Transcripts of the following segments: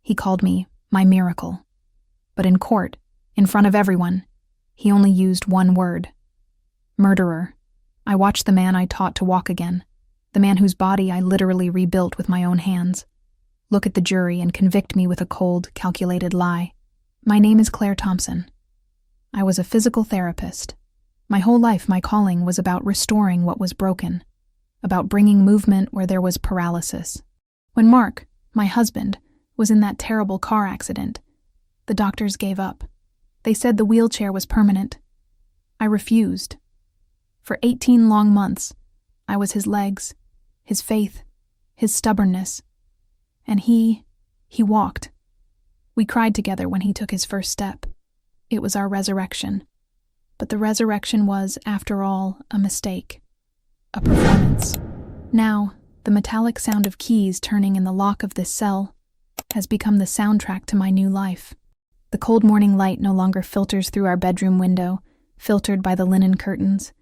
He called me my miracle. But in court, in front of everyone, he only used one word. Murderer. I watched the man I taught to walk again, the man whose body I literally rebuilt with my own hands, look at the jury and convict me with a cold, calculated lie. My name is Claire Thompson. I was a physical therapist. My whole life, my calling was about restoring what was broken, about bringing movement where there was paralysis. When Mark, my husband, was in that terrible car accident, the doctors gave up. They said the wheelchair was permanent. I refused. For 18 long months, I was his legs, his faith, his stubbornness. And he walked. We cried together when he took his first step. It was our resurrection. But the resurrection was, after all, a mistake. A performance. Now, the metallic sound of keys turning in the lock of this cell has become the soundtrack to my new life. The cold morning light no longer filters through our bedroom window, filtered by the linen curtains.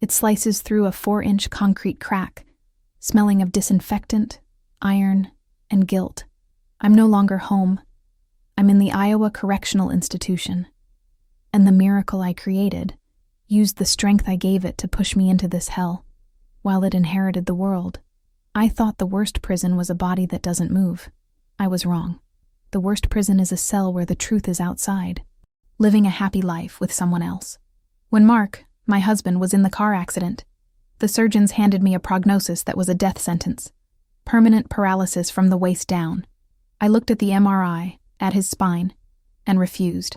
It slices through a 4-inch concrete crack, smelling of disinfectant, iron, and guilt. I'm no longer home. I'm in the Iowa Correctional Institution. And the miracle I created used the strength I gave it to push me into this hell, while it inherited the world. I thought the worst prison was a body that doesn't move. I was wrong. The worst prison is a cell where the truth is outside, living a happy life with someone else. When Mark, my husband, was in the car accident, the surgeons handed me a prognosis that was a death sentence. Permanent paralysis from the waist down. I looked at the MRI, at his spine, and refused.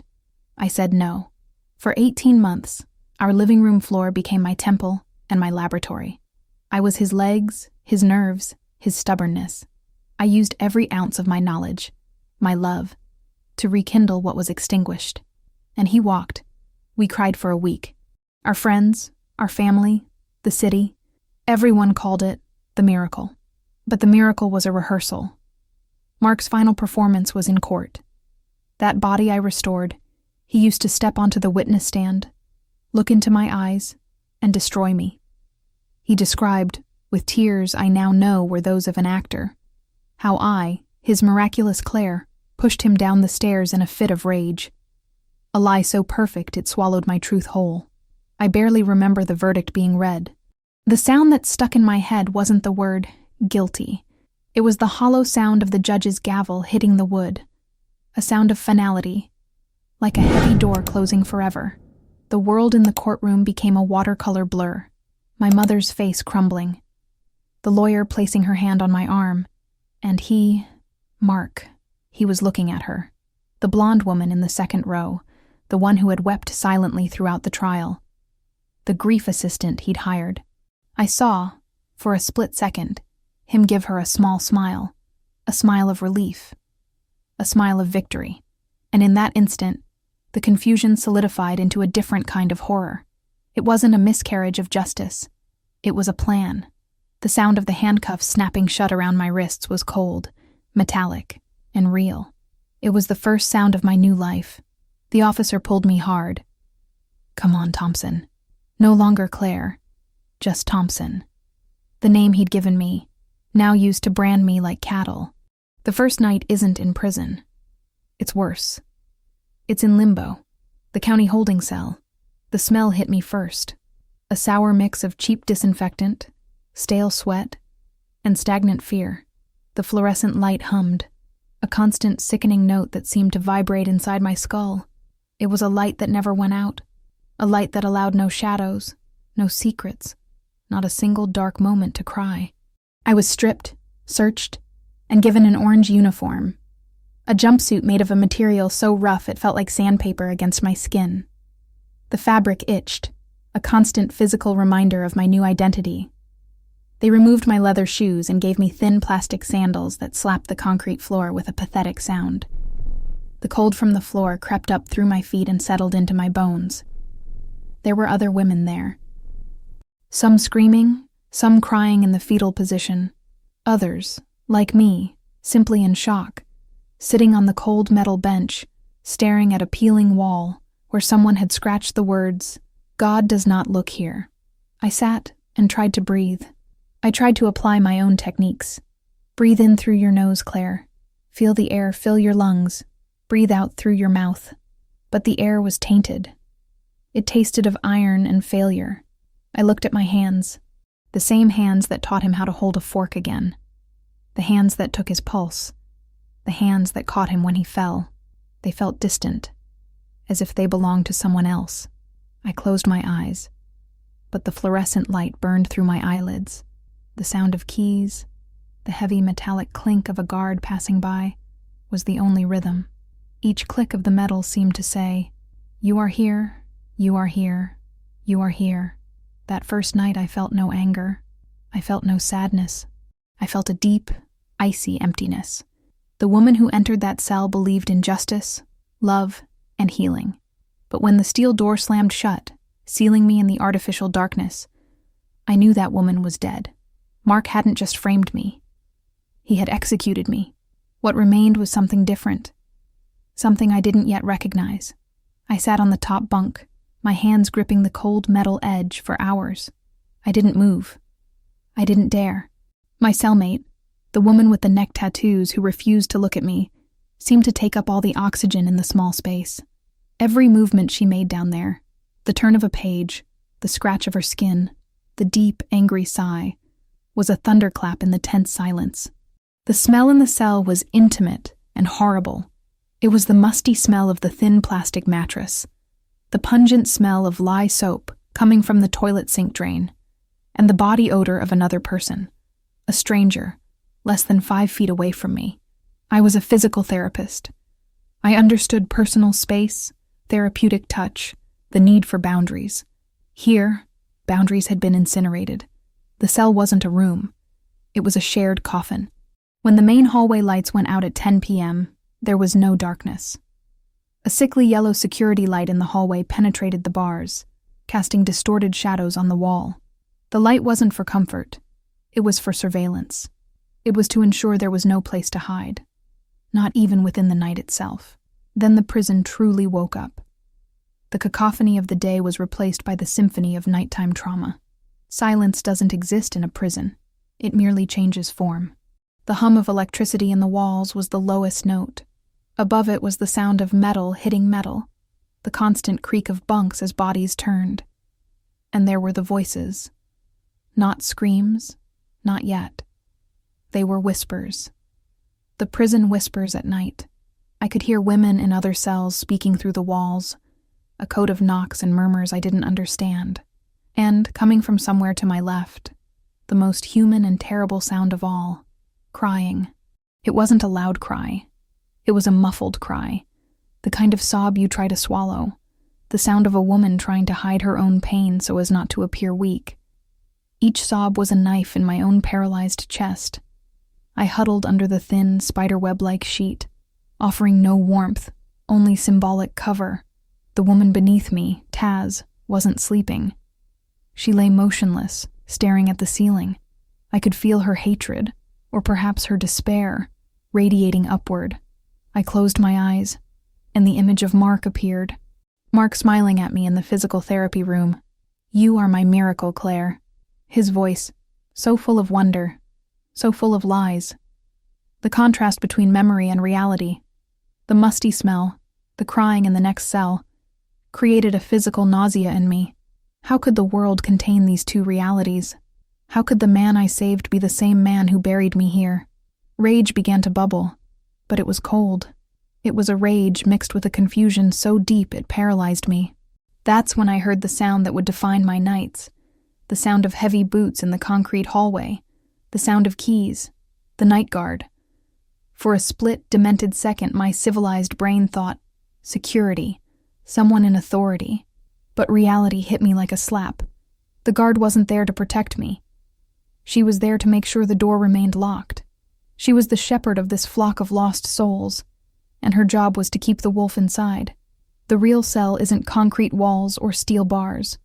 I said no. For 18 months, our living room floor became my temple and my laboratory. I was his legs, his nerves, his stubbornness. I used every ounce of my knowledge, my love, to rekindle what was extinguished. And he walked. We cried for a week. Our friends, our family, the city, everyone called it the miracle. But the miracle was a rehearsal. Mark's final performance was in court. That body I restored, he used to step onto the witness stand, look into my eyes, and destroy me. He described, with tears I now know were those of an actor, how I, his miraculous Claire, pushed him down the stairs in a fit of rage. A lie so perfect it swallowed my truth whole. I barely remember the verdict being read. The sound that stuck in my head wasn't the word guilty. It was the hollow sound of the judge's gavel hitting the wood, a sound of finality, like a heavy door closing forever. The world in the courtroom became a watercolor blur, my mother's face crumbling, the lawyer placing her hand on my arm, and he, Mark, he was looking at her, the blonde woman in the second row, the one who had wept silently throughout the trial, the grief assistant he'd hired. I saw, for a split second, him give her a small smile, a smile of relief, a smile of victory, and in that instant, the confusion solidified into a different kind of horror. It wasn't a miscarriage of justice. It was a plan. The sound of the handcuffs snapping shut around my wrists was cold, metallic, and real. It was the first sound of my new life. The officer pulled me hard. Come on, Thompson. No longer Claire, just Thompson. The name he'd given me, now used to brand me like cattle. The first night isn't in prison. It's worse. It's in limbo, the county holding cell. The smell hit me first. A sour mix of cheap disinfectant, stale sweat, and stagnant fear. The fluorescent light hummed, a constant sickening note that seemed to vibrate inside my skull. It was a light that never went out, a light that allowed no shadows, no secrets, not a single dark moment to cry. I was stripped, searched, and given an orange uniform, a jumpsuit made of a material so rough it felt like sandpaper against my skin. The fabric itched, a constant physical reminder of my new identity. They removed my leather shoes and gave me thin plastic sandals that slapped the concrete floor with a pathetic sound. The cold from the floor crept up through my feet and settled into my bones. There were other women there. Some screaming, some crying in the fetal position. Others, like me, simply in shock, sitting on the cold metal bench, staring at a peeling wall where someone had scratched the words, "God does not look here." I sat and tried to breathe. I tried to apply my own techniques. Breathe in through your nose, Claire. Feel the air fill your lungs. Breathe out through your mouth. But the air was tainted. It tasted of iron and failure. I looked at my hands. The same hands that taught him how to hold a fork again. The hands that took his pulse. The hands that caught him when he fell. They felt distant, as if they belonged to someone else. I closed my eyes, but the fluorescent light burned through my eyelids. The sound of keys, the heavy metallic clink of a guard passing by, was the only rhythm. Each click of the metal seemed to say, "You are here, you are here, you are here." That first night I felt no anger. I felt no sadness. I felt a deep, icy emptiness. The woman who entered that cell believed in justice, love, and healing. But when the steel door slammed shut, sealing me in the artificial darkness, I knew that woman was dead. Mark hadn't just framed me. He had executed me. What remained was something different. Something I didn't yet recognize. I sat on the top bunk, my hands gripping the cold metal edge for hours. I didn't move. I didn't dare. My cellmate, the woman with the neck tattoos who refused to look at me, seemed to take up all the oxygen in the small space. Every movement she made down there, the turn of a page, the scratch of her skin, the deep, angry sigh, was a thunderclap in the tense silence. The smell in the cell was intimate and horrible. It was the musty smell of the thin plastic mattress, the pungent smell of lye soap coming from the toilet sink drain, and the body odor of another person, a stranger, less than 5 feet away from me. I was a physical therapist. I understood personal space, therapeutic touch, the need for boundaries. Here, boundaries had been incinerated. The cell wasn't a room. It was a shared coffin. When the main hallway lights went out at 10 p.m., there was no darkness. A sickly yellow security light in the hallway penetrated the bars, casting distorted shadows on the wall. The light wasn't for comfort. It was for surveillance. It was to ensure there was no place to hide, not even within the night itself. Then the prison truly woke up. The cacophony of the day was replaced by the symphony of nighttime trauma. Silence doesn't exist in a prison. It merely changes form. The hum of electricity in the walls was the lowest note. Above it was the sound of metal hitting metal, the constant creak of bunks as bodies turned. And there were the voices. Not screams, not yet. They were whispers. The prison whispers at night. I could hear women in other cells speaking through the walls, a code of knocks and murmurs I didn't understand. And, coming from somewhere to my left, the most human and terrible sound of all, crying. It wasn't a loud cry. It was a muffled cry, the kind of sob you try to swallow, the sound of a woman trying to hide her own pain so as not to appear weak. Each sob was a knife in my own paralyzed chest. I huddled under the thin, spiderweb-like sheet, offering no warmth, only symbolic cover. The woman beneath me, Taz, wasn't sleeping. She lay motionless, staring at the ceiling. I could feel her hatred, or perhaps her despair, radiating upward. I closed my eyes, and the image of Mark appeared. Mark smiling at me in the physical therapy room. "You are my miracle, Claire." His voice, so full of wonder, so full of lies. The contrast between memory and reality, the musty smell, the crying in the next cell, created a physical nausea in me. How could the world contain these two realities? How could the man I saved be the same man who buried me here? Rage began to bubble, but it was cold. It was a rage mixed with a confusion so deep it paralyzed me. That's when I heard the sound that would define my nights, the sound of heavy boots in the concrete hallway, the sound of keys, the night guard. For a split, demented second, my civilized brain thought, security, someone in authority. But reality hit me like a slap. The guard wasn't there to protect me. She was there to make sure the door remained locked. She was the shepherd of this flock of lost souls, and her job was to keep the wolf inside. The real cell isn't concrete walls or steel bars.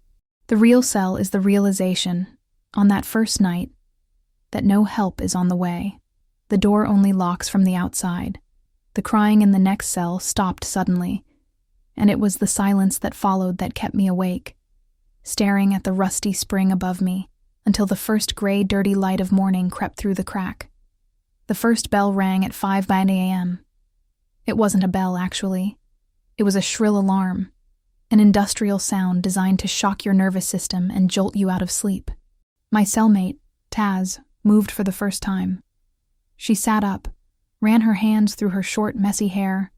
The real cell is the realization, on that first night, that no help is on the way. The door only locks from the outside. The crying in the next cell stopped suddenly, and it was the silence that followed that kept me awake, staring at the rusty spring above me until the first gray, dirty light of morning crept through the crack. The first bell rang at 5:09 a.m. It wasn't a bell, actually. It was a shrill alarm, an industrial sound designed to shock your nervous system and jolt you out of sleep. My cellmate, Taz, moved for the first time. She sat up, ran her hands through her short, messy hair,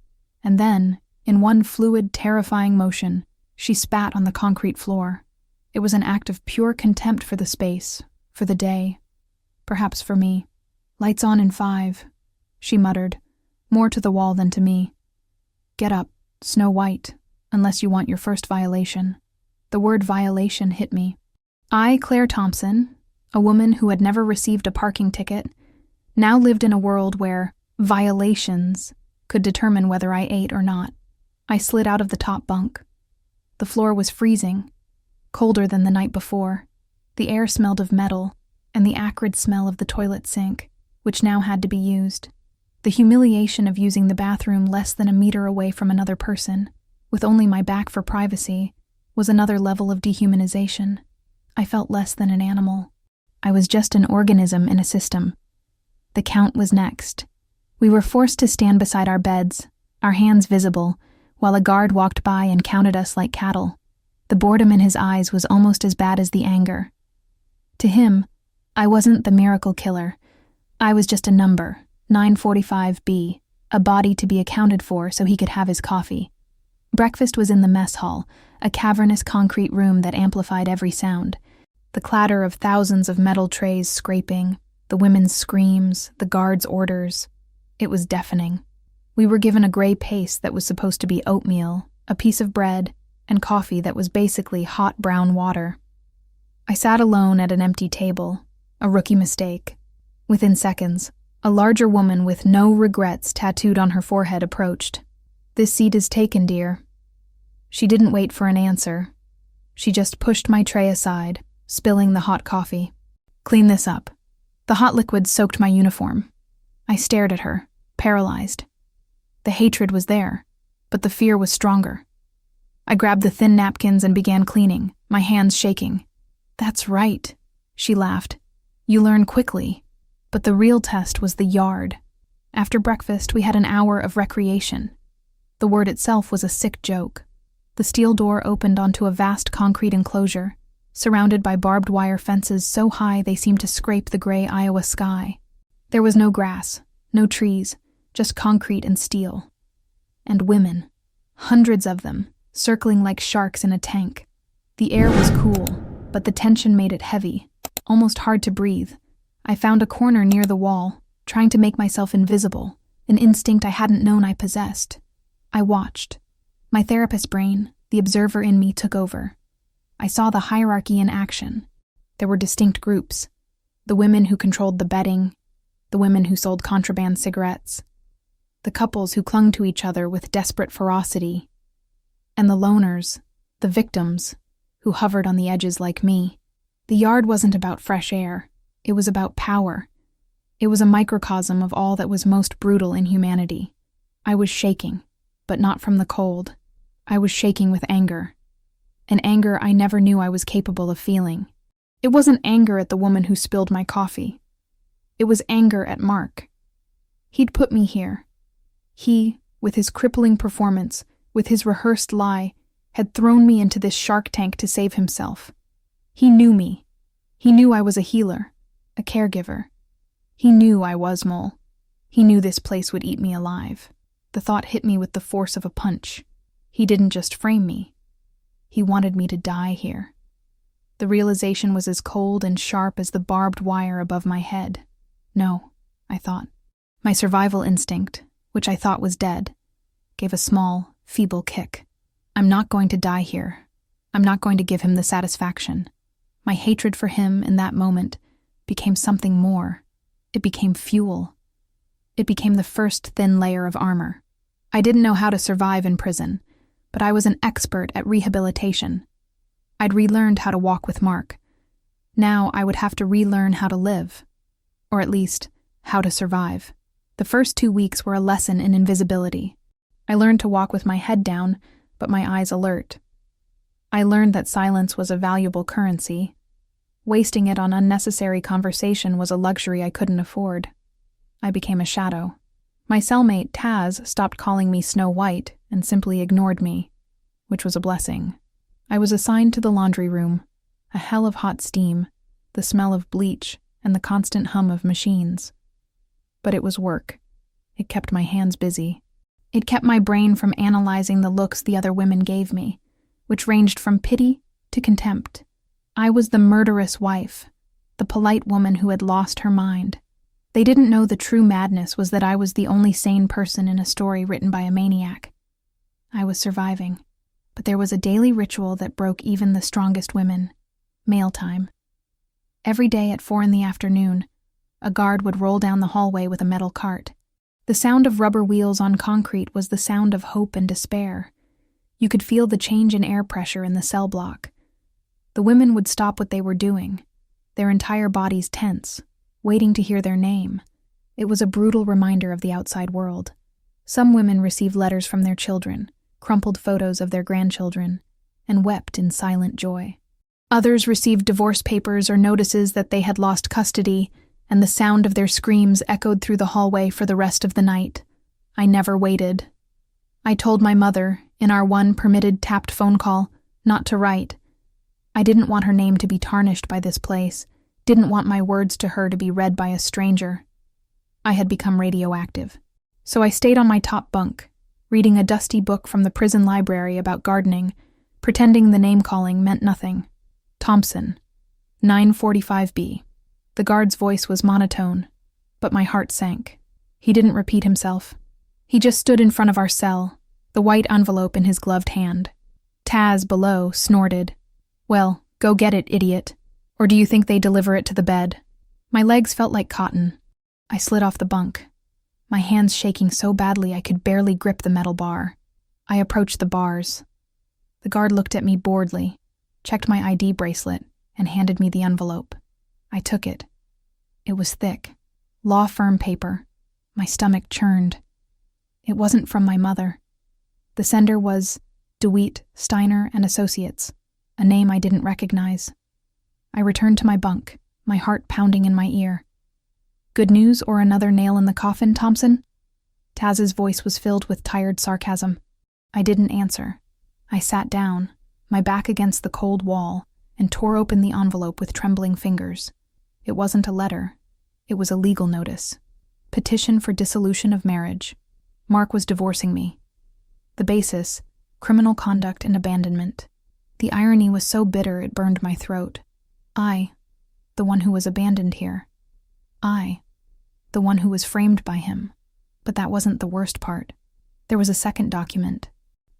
and then, in one fluid, terrifying motion, she spat on the concrete floor. It was an act of pure contempt for the space, for the day, perhaps for me. "Lights on in 5, she muttered, more to the wall than to me. "Get up, Snow White, unless you want your first violation." The word violation hit me. I, Claire Thompson, a woman who had never received a parking ticket, now lived in a world where violations could determine whether I ate or not. I slid out of the top bunk. The floor was freezing, colder than the night before. The air smelled of metal and the acrid smell of the toilet sink, which now had to be used. The humiliation of using the bathroom less than a meter away from another person, with only my back for privacy, was another level of dehumanization. I felt less than an animal. I was just an organism in a system. The count was next. We were forced to stand beside our beds, our hands visible, while a guard walked by and counted us like cattle. The boredom in his eyes was almost as bad as the anger. To him, I wasn't the miracle killer. I was just a number, 945B, a body to be accounted for so he could have his coffee. Breakfast was in the mess hall, a cavernous concrete room that amplified every sound. The clatter of thousands of metal trays scraping, the women's screams, the guards' orders. It was deafening. We were given a gray paste that was supposed to be oatmeal, a piece of bread, and coffee that was basically hot brown water. I sat alone at an empty table, a rookie mistake. Within seconds, a larger woman with "no regrets" tattooed on her forehead approached. "This seat is taken, dear." She didn't wait for an answer. She just pushed my tray aside, spilling the hot coffee. "Clean this up." The hot liquid soaked my uniform. I stared at her, paralyzed. The hatred was there, but the fear was stronger. I grabbed the thin napkins and began cleaning, my hands shaking. "That's right," she laughed. "You learn quickly." But the real test was the yard. After breakfast, we had an hour of recreation. The word itself was a sick joke. The steel door opened onto a vast concrete enclosure, surrounded by barbed wire fences so high they seemed to scrape the gray Iowa sky. There was no grass, no trees, just concrete and steel. And women, hundreds of them, circling like sharks in a tank. The air was cool, but the tension made it heavy, almost hard to breathe. I found a corner near the wall, trying to make myself invisible, an instinct I hadn't known I possessed. I watched. My therapist brain, the observer in me, took over. I saw the hierarchy in action. There were distinct groups. The women who controlled the betting, the women who sold contraband cigarettes, the couples who clung to each other with desperate ferocity, and the loners, the victims, who hovered on the edges like me. The yard wasn't about fresh air. It was about power. It was a microcosm of all that was most brutal in humanity. I was shaking, but not from the cold. I was shaking with anger. An anger I never knew I was capable of feeling. It wasn't anger at the woman who spilled my coffee. It was anger at Mark. He'd put me here. He, with his crippling performance, with his rehearsed lie, had thrown me into this shark tank to save himself. He knew me. He knew I was a healer, a caregiver. He knew I was Mole. He knew this place would eat me alive. The thought hit me with the force of a punch. He didn't just frame me. He wanted me to die here. The realization was as cold and sharp as the barbed wire above my head. No, I thought. My survival instinct, which I thought was dead, gave a small, feeble kick. I'm not going to die here. I'm not going to give him the satisfaction. My hatred for him in that moment became something more. It became fuel. It became the first thin layer of armor. I didn't know how to survive in prison, but I was an expert at rehabilitation. I'd relearned how to walk with Mark. Now I would have to relearn how to live, or at least, how to survive. The first 2 weeks were a lesson in invisibility. I learned to walk with my head down, but my eyes alert. I learned that silence was a valuable currency. Wasting it on unnecessary conversation was a luxury I couldn't afford. I became a shadow. My cellmate, Taz, stopped calling me Snow White and simply ignored me, which was a blessing. I was assigned to the laundry room, a hell of hot steam, the smell of bleach, and the constant hum of machines. But it was work. It kept my hands busy. It kept my brain from analyzing the looks the other women gave me, which ranged from pity to contempt. I was the murderous wife, the polite woman who had lost her mind. They didn't know the true madness was that I was the only sane person in a story written by a maniac. I was surviving, but there was a daily ritual that broke even the strongest women: mail time. Every day at 4 p.m, a guard would roll down the hallway with a metal cart. The sound of rubber wheels on concrete was the sound of hope and despair. You could feel the change in air pressure in the cell block. The women would stop what they were doing, their entire bodies tense, waiting to hear their name. It was a brutal reminder of the outside world. Some women received letters from their children, crumpled photos of their grandchildren, and wept in silent joy. Others received divorce papers or notices that they had lost custody, and the sound of their screams echoed through the hallway for the rest of the night. I never waited. I told my mother, in our one permitted tapped phone call, not to write. I didn't want her name to be tarnished by this place, didn't want my words to her to be read by a stranger. I had become radioactive. So I stayed on my top bunk, reading a dusty book from the prison library about gardening, pretending the name-calling meant nothing. Thompson, 945B. The guard's voice was monotone, but my heart sank. He didn't repeat himself. He just stood in front of our cell, the white envelope in his gloved hand. Taz, below, snorted. "Well, go get it, idiot. Or do you think they deliver it to the bed?" My legs felt like cotton. I slid off the bunk, my hands shaking so badly I could barely grip the metal bar. I approached the bars. The guard looked at me boredly, checked my ID bracelet, and handed me the envelope. I took it. It was thick, law firm paper. My stomach churned. It wasn't from my mother. The sender was DeWitt, Steiner and Associates, a name I didn't recognize. I returned to my bunk, my heart pounding in my ear. "Good news or another nail in the coffin, Thompson?" Taz's voice was filled with tired sarcasm. I didn't answer. I sat down, my back against the cold wall, and tore open the envelope with trembling fingers. It wasn't a letter. It was a legal notice. Petition for dissolution of marriage. Mark was divorcing me. The basis, criminal conduct and abandonment. The irony was so bitter it burned my throat. I, the one who was abandoned here. I, the one who was framed by him. But that wasn't the worst part. There was a second document.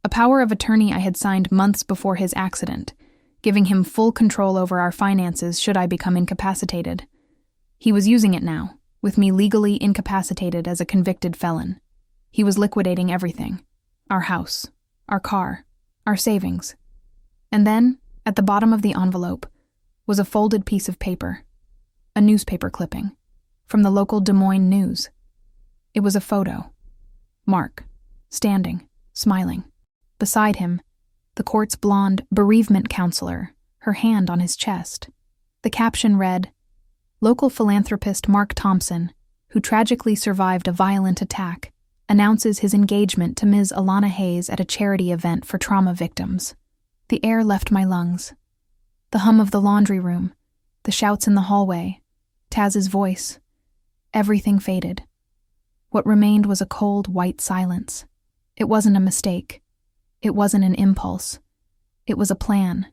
A power of attorney I had signed months before his accident, giving him full control over our finances should I become incapacitated. He was using it now, with me legally incapacitated as a convicted felon. He was liquidating everything. Our house, our car, our savings. And then, at the bottom of the envelope, was a folded piece of paper. A newspaper clipping. From the local Des Moines News. It was a photo. Mark, standing, smiling. Beside him, the court's blonde bereavement counselor, her hand on his chest. The caption read, "Local philanthropist Mark Thompson, who tragically survived a violent attack, announces his engagement to Ms. Alana Hayes at a charity event for trauma victims." The air left my lungs. The hum of the laundry room, the shouts in the hallway, Taz's voice. Everything faded. What remained was a cold, white silence. It wasn't a mistake. It wasn't an impulse. It was a plan.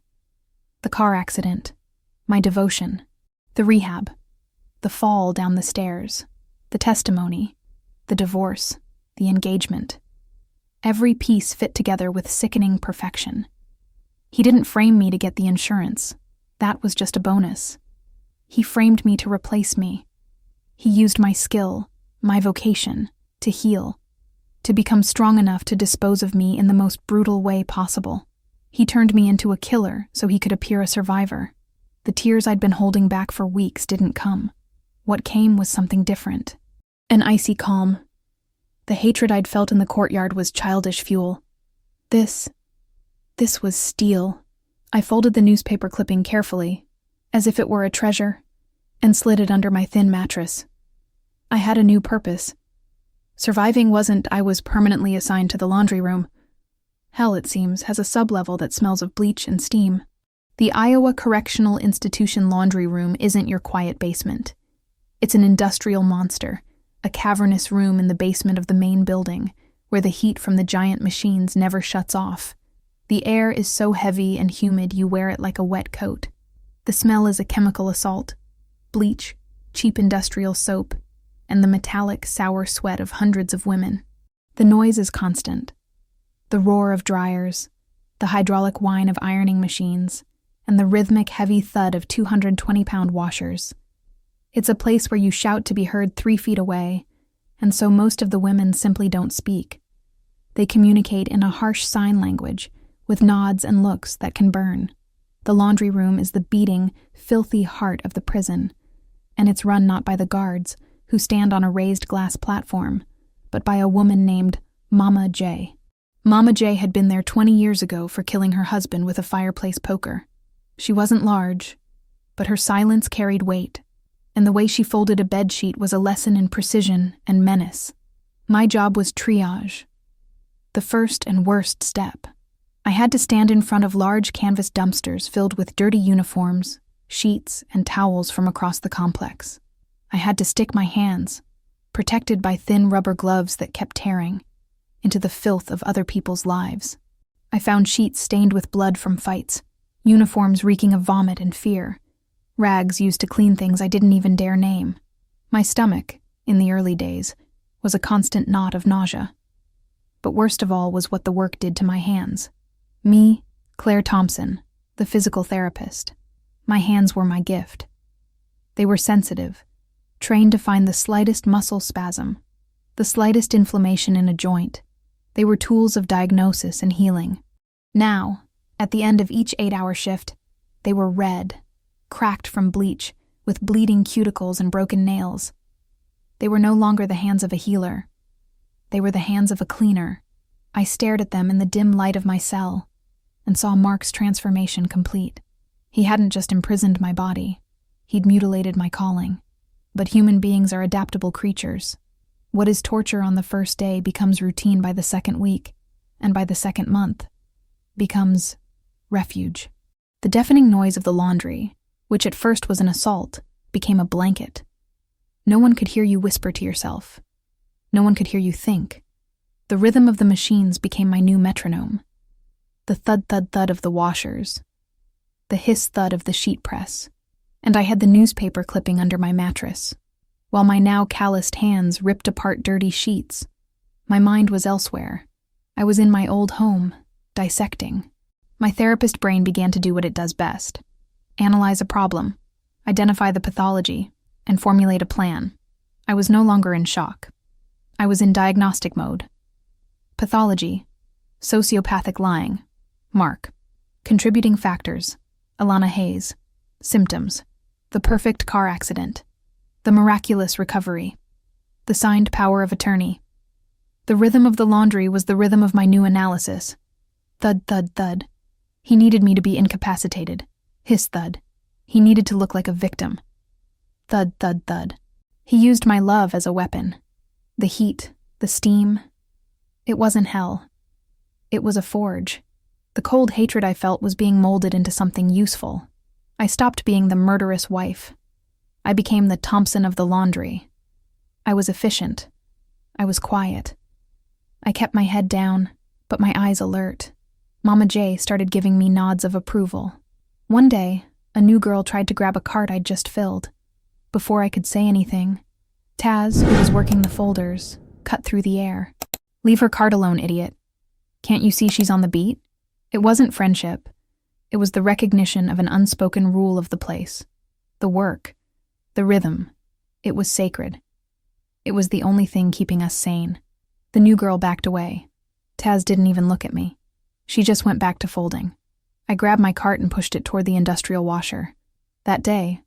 The car accident, my devotion, the rehab, the fall down the stairs, the testimony, the divorce, the engagement. Every piece fit together with sickening perfection. He didn't frame me to get the insurance. That was just a bonus. He framed me to replace me. He used my skill, my vocation, to heal, to become strong enough to dispose of me in the most brutal way possible. He turned me into a killer so he could appear a survivor. The tears I'd been holding back for weeks didn't come. What came was something different. An icy calm. The hatred I'd felt in the courtyard was childish fuel. This was steel. I folded the newspaper clipping carefully, as if it were a treasure, and slid it under my thin mattress. I had a new purpose. Surviving wasn't I was permanently assigned to the laundry room. Hell, it seems, has a sublevel that smells of bleach and steam. The Iowa Correctional Institution laundry room isn't your quiet basement. It's an industrial monster, a cavernous room in the basement of the main building, where the heat from the giant machines never shuts off. The air is so heavy and humid you wear it like a wet coat. The smell is a chemical assault: bleach, cheap industrial soap, and the metallic, sour sweat of hundreds of women. The noise is constant. The roar of dryers, the hydraulic whine of ironing machines, and the rhythmic, heavy thud of 220-pound washers. It's a place where you shout to be heard 3 feet away, and so most of the women simply don't speak. They communicate in a harsh sign language, with nods and looks that can burn. The laundry room is the beating, filthy heart of the prison, and it's run not by the guards, who stand on a raised glass platform, but by a woman named Mama J. Mama J had been there 20 years ago for killing her husband with a fireplace poker. She wasn't large, but her silence carried weight, and the way she folded a bedsheet was a lesson in precision and menace. My job was triage, the first and worst step. I had to stand in front of large canvas dumpsters filled with dirty uniforms, sheets, and towels from across the complex. I had to stick my hands, protected by thin rubber gloves that kept tearing, into the filth of other people's lives. I found sheets stained with blood from fights, uniforms reeking of vomit and fear, rags used to clean things I didn't even dare name. My stomach, in the early days, was a constant knot of nausea. But worst of all was what the work did to my hands. Me, Claire Thompson, the physical therapist. My hands were my gift. They were sensitive, trained to find the slightest muscle spasm, the slightest inflammation in a joint. They were tools of diagnosis and healing. Now, at the end of each 8-hour shift, they were red, cracked from bleach, with bleeding cuticles and broken nails. They were no longer the hands of a healer. They were the hands of a cleaner. I stared at them in the dim light of my cell and saw Mark's transformation complete. He hadn't just imprisoned my body. He'd mutilated my calling. But human beings are adaptable creatures. What is torture on the first day becomes routine by the second week, and by the second month, becomes refuge. The deafening noise of the laundry, which at first was an assault, became a blanket. No one could hear you whisper to yourself. No one could hear you think. The rhythm of the machines became my new metronome. The thud-thud-thud of the washers. The hiss-thud of the sheet press. And I had the newspaper clipping under my mattress, while my now calloused hands ripped apart dirty sheets. My mind was elsewhere. I was in my old home, dissecting. My therapist brain began to do what it does best: analyze a problem, identify the pathology, and formulate a plan. I was no longer in shock. I was in diagnostic mode. Pathology: sociopathic lying. Mark. Contributing factors: Alana Hayes. Symptoms: the perfect car accident. The miraculous recovery. The signed power of attorney. The rhythm of the laundry was the rhythm of my new analysis. Thud, thud, thud. He needed me to be incapacitated. Hiss, thud. He needed to look like a victim. Thud, thud, thud. He used my love as a weapon. The heat, the steam. It wasn't hell. It was a forge. The cold hatred I felt was being molded into something useful. I stopped being the murderous wife. I became the Thompson of the laundry. I was efficient. I was quiet. I kept my head down, but my eyes alert. Mama J started giving me nods of approval. One day, a new girl tried to grab a cart I'd just filled. Before I could say anything, Taz, who was working the folders, cut through the air. "Leave her cart alone, idiot. Can't you see she's on the beat?" It wasn't friendship. It was the recognition of an unspoken rule of the place. The work. The rhythm. It was sacred. It was the only thing keeping us sane. The new girl backed away. Taz didn't even look at me. She just went back to folding. I grabbed my cart and pushed it toward the industrial washer. That day,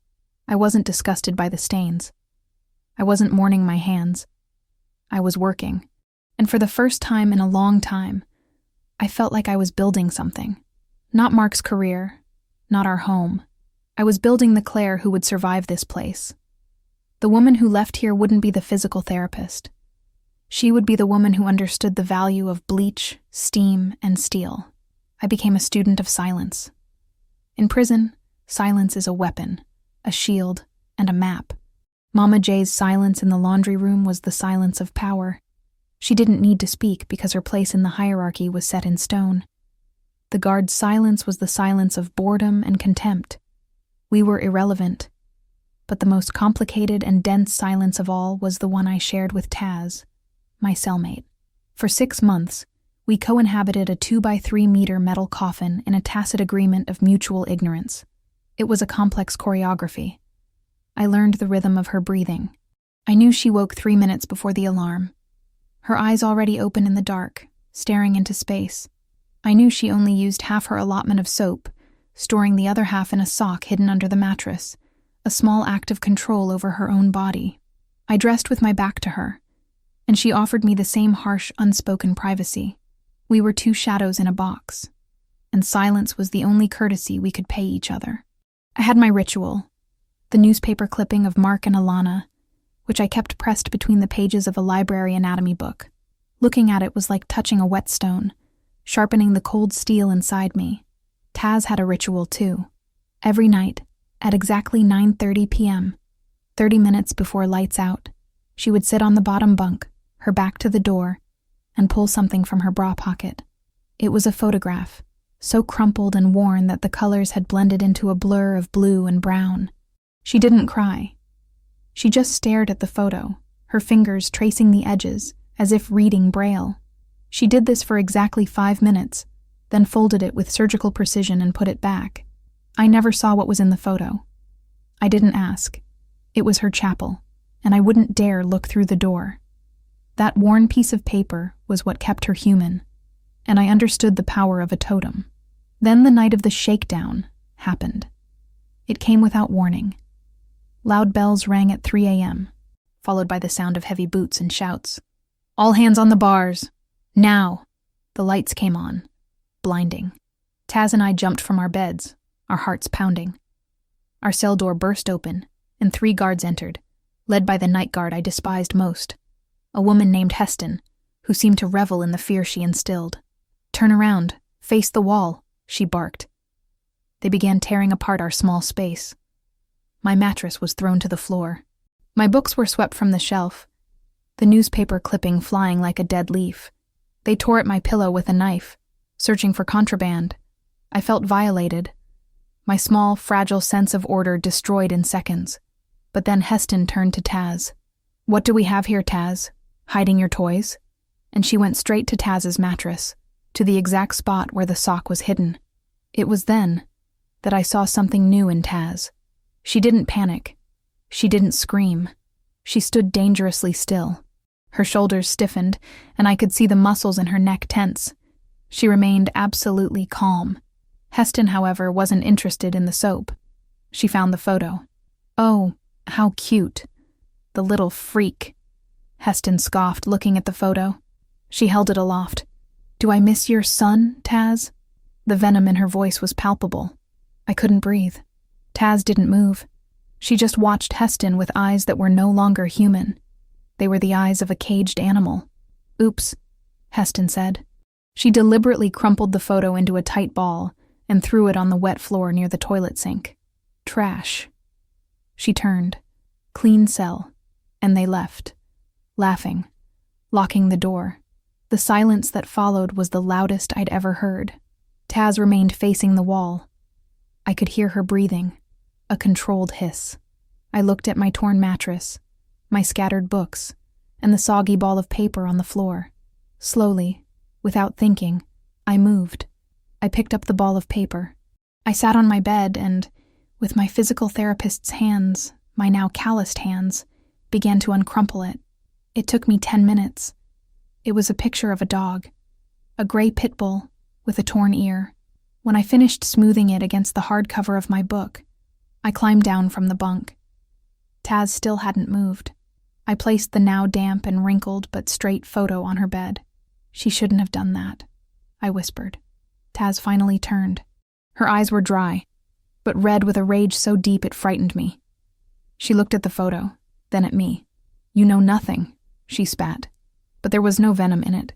I wasn't disgusted by the stains. I wasn't mourning my hands. I was working. And for the first time in a long time, I felt like I was building something. Not Mark's career, not our home. I was building the Claire who would survive this place. The woman who left here wouldn't be the physical therapist. She would be the woman who understood the value of bleach, steam, and steel. I became a student of silence. In prison, silence is a weapon, a shield, and a map. Mama J's silence in the laundry room was the silence of power. She didn't need to speak because her place in the hierarchy was set in stone. The guard's silence was the silence of boredom and contempt. We were irrelevant. But the most complicated and dense silence of all was the one I shared with Taz, my cellmate. For 6 months, we co-inhabited a 2-by-3-meter metal coffin in a tacit agreement of mutual ignorance. It was a complex choreography. I learned the rhythm of her breathing. I knew she woke 3 minutes before the alarm. Her eyes already open in the dark, staring into space. I knew she only used half her allotment of soap, storing the other half in a sock hidden under the mattress, a small act of control over her own body. I dressed with my back to her, and she offered me the same harsh, unspoken privacy. We were 2 shadows in a box, and silence was the only courtesy we could pay each other. I had my ritual, the newspaper clipping of Mark and Alana, which I kept pressed between the pages of a library anatomy book. Looking at it was like touching a whetstone, sharpening the cold steel inside me. Taz had a ritual too. Every night, at exactly 9:30 p.m., 30 minutes before lights out, she would sit on the bottom bunk, her back to the door, and pull something from her bra pocket. It was a photograph, so crumpled and worn that the colors had blended into a blur of blue and brown. She didn't cry. She just stared at the photo, her fingers tracing the edges, as if reading Braille. She did this for exactly 5 minutes, then folded it with surgical precision and put it back. I never saw what was in the photo. I didn't ask. It was her chapel, and I wouldn't dare look through the door. That worn piece of paper was what kept her human, and I understood the power of a totem. Then the night of the shakedown happened. It came without warning. Loud bells rang at 3 a.m., followed by the sound of heavy boots and shouts. "All hands on the bars! Now!" The lights came on, blinding. Taz and I jumped from our beds, our hearts pounding. Our cell door burst open, and 3 guards entered, led by the night guard I despised most, a woman named Heston, who seemed to revel in the fear she instilled. "Turn around, face the wall," she barked. They began tearing apart our small space. My mattress was thrown to the floor. My books were swept from the shelf, the newspaper clipping flying like a dead leaf. They tore at my pillow with a knife, searching for contraband. I felt violated. My small, fragile sense of order destroyed in seconds. But then Heston turned to Taz. "What do we have here, Taz? Hiding your toys?" And she went straight to Taz's mattress, to the exact spot where the sock was hidden. It was then that I saw something new in Taz. She didn't panic. She didn't scream. She stood dangerously still. Her shoulders stiffened, and I could see the muscles in her neck tense. She remained absolutely calm. Heston, however, wasn't interested in the soap. She found the photo. "Oh, how cute. The little freak," Heston scoffed, looking at the photo. She held it aloft. "Do I miss your son, Taz?" The venom in her voice was palpable. I couldn't breathe. Taz didn't move. She just watched Heston with eyes that were no longer human. They were the eyes of a caged animal. "Oops," Heston said. She deliberately crumpled the photo into a tight ball and threw it on the wet floor near the toilet sink. "Trash." She turned. "Clean cell." And they left, laughing, locking the door. The silence that followed was the loudest I'd ever heard. Taz remained facing the wall. I could hear her breathing, a controlled hiss. I looked at my torn mattress, my scattered books, and the soggy ball of paper on the floor. Slowly, without thinking, I moved. I picked up the ball of paper. I sat on my bed and, with my physical therapist's hands, my now calloused hands, began to uncrumple it. It took me 10 minutes. It was a picture of a dog, a gray pit bull with a torn ear. When I finished smoothing it against the hardcover of my book, I climbed down from the bunk. Taz still hadn't moved. I placed the now damp and wrinkled but straight photo on her bed. "She shouldn't have done that," I whispered. Taz finally turned. Her eyes were dry, but red with a rage so deep it frightened me. She looked at the photo, then at me. "You know nothing," she spat. But there was no venom in it.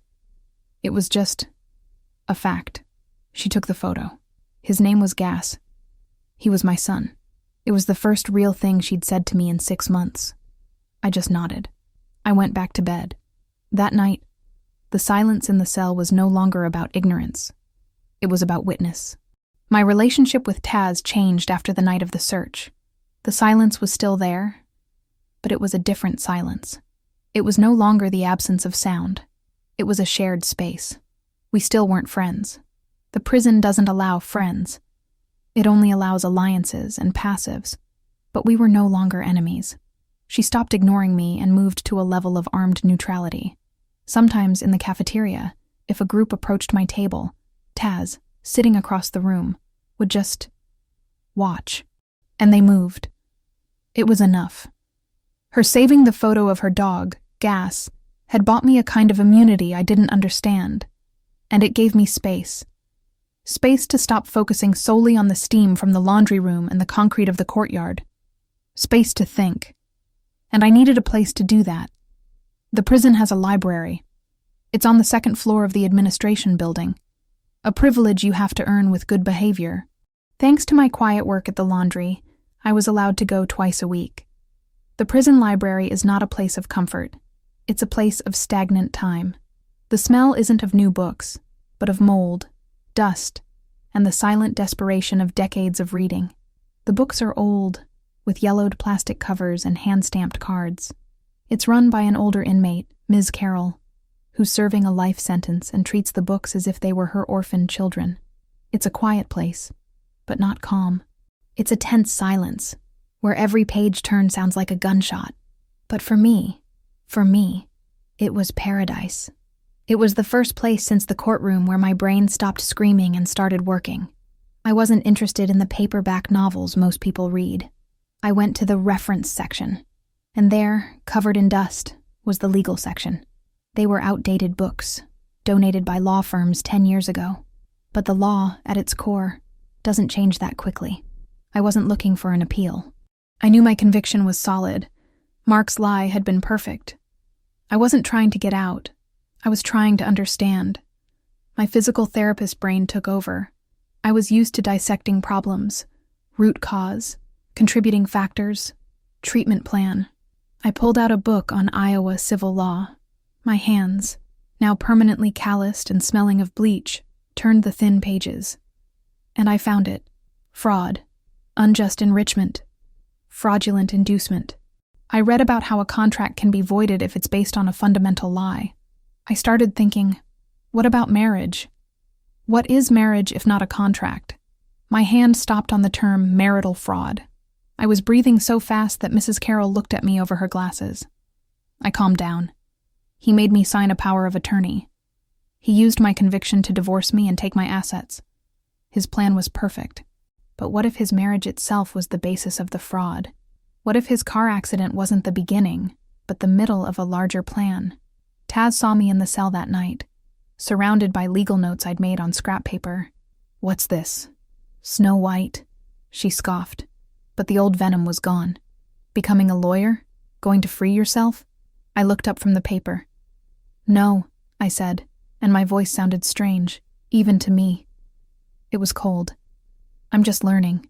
It was just a fact. She took the photo. His name was Gas. He was my son. It was the first real thing she'd said to me in 6 months. I just nodded. I went back to bed. That night, the silence in the cell was no longer about ignorance. It was about witness. My relationship with Taz changed after the night of the search. The silence was still there, but it was a different silence. It was no longer the absence of sound. It was a shared space. We still weren't friends. The prison doesn't allow friends. It only allows alliances and passives. But we were no longer enemies. She stopped ignoring me and moved to a level of armed neutrality. Sometimes in the cafeteria, if a group approached my table, Taz, sitting across the room, would just watch. And they moved. It was enough. Her saving the photo of her dog, Gas, had bought me a kind of immunity I didn't understand. And it gave me space. Space to stop focusing solely on the steam from the laundry room and the concrete of the courtyard. Space to think. And I needed a place to do that. The prison has a library. It's on the 2nd floor of the administration building. A privilege you have to earn with good behavior. Thanks to my quiet work at the laundry, I was allowed to go twice a week. The prison library is not a place of comfort. It's a place of stagnant time. The smell isn't of new books, but of mold, dust, and the silent desperation of decades of reading. The books are old, with yellowed plastic covers and hand-stamped cards. It's run by an older inmate, Ms. Carroll, who's serving a life sentence and treats the books as if they were her orphaned children. It's a quiet place, but not calm. It's a tense silence, where every page turn sounds like a gunshot. But for me, it was paradise. It was the first place since the courtroom where my brain stopped screaming and started working. I wasn't interested in the paperback novels most people read. I went to the reference section, and there, covered in dust, was the legal section. They were outdated books, donated by law firms 10 years ago. But the law, at its core, doesn't change that quickly. I wasn't looking for an appeal. I knew my conviction was solid. Mark's lie had been perfect. I wasn't trying to get out. I was trying to understand. My physical therapist brain took over. I was used to dissecting problems, root cause, contributing factors, treatment plan. I pulled out a book on Iowa civil law. My hands, now permanently calloused and smelling of bleach, turned the thin pages. And I found it. Fraud, unjust enrichment, fraudulent inducement. I read about how a contract can be voided if it's based on a fundamental lie. I started thinking, what about marriage? What is marriage if not a contract? My hand stopped on the term marital fraud. I was breathing so fast that Mrs. Carroll looked at me over her glasses. I calmed down. He made me sign a power of attorney. He used my conviction to divorce me and take my assets. His plan was perfect. But what if his marriage itself was the basis of the fraud? What if his car accident wasn't the beginning, but the middle of a larger plan? Taz saw me in the cell that night, surrounded by legal notes I'd made on scrap paper. "What's this? Snow White?" She scoffed. But the old venom was gone. "Becoming a lawyer? Going to free yourself?" I looked up from the paper. "No," I said, and my voice sounded strange, even to me. It was cold. "I'm just learning."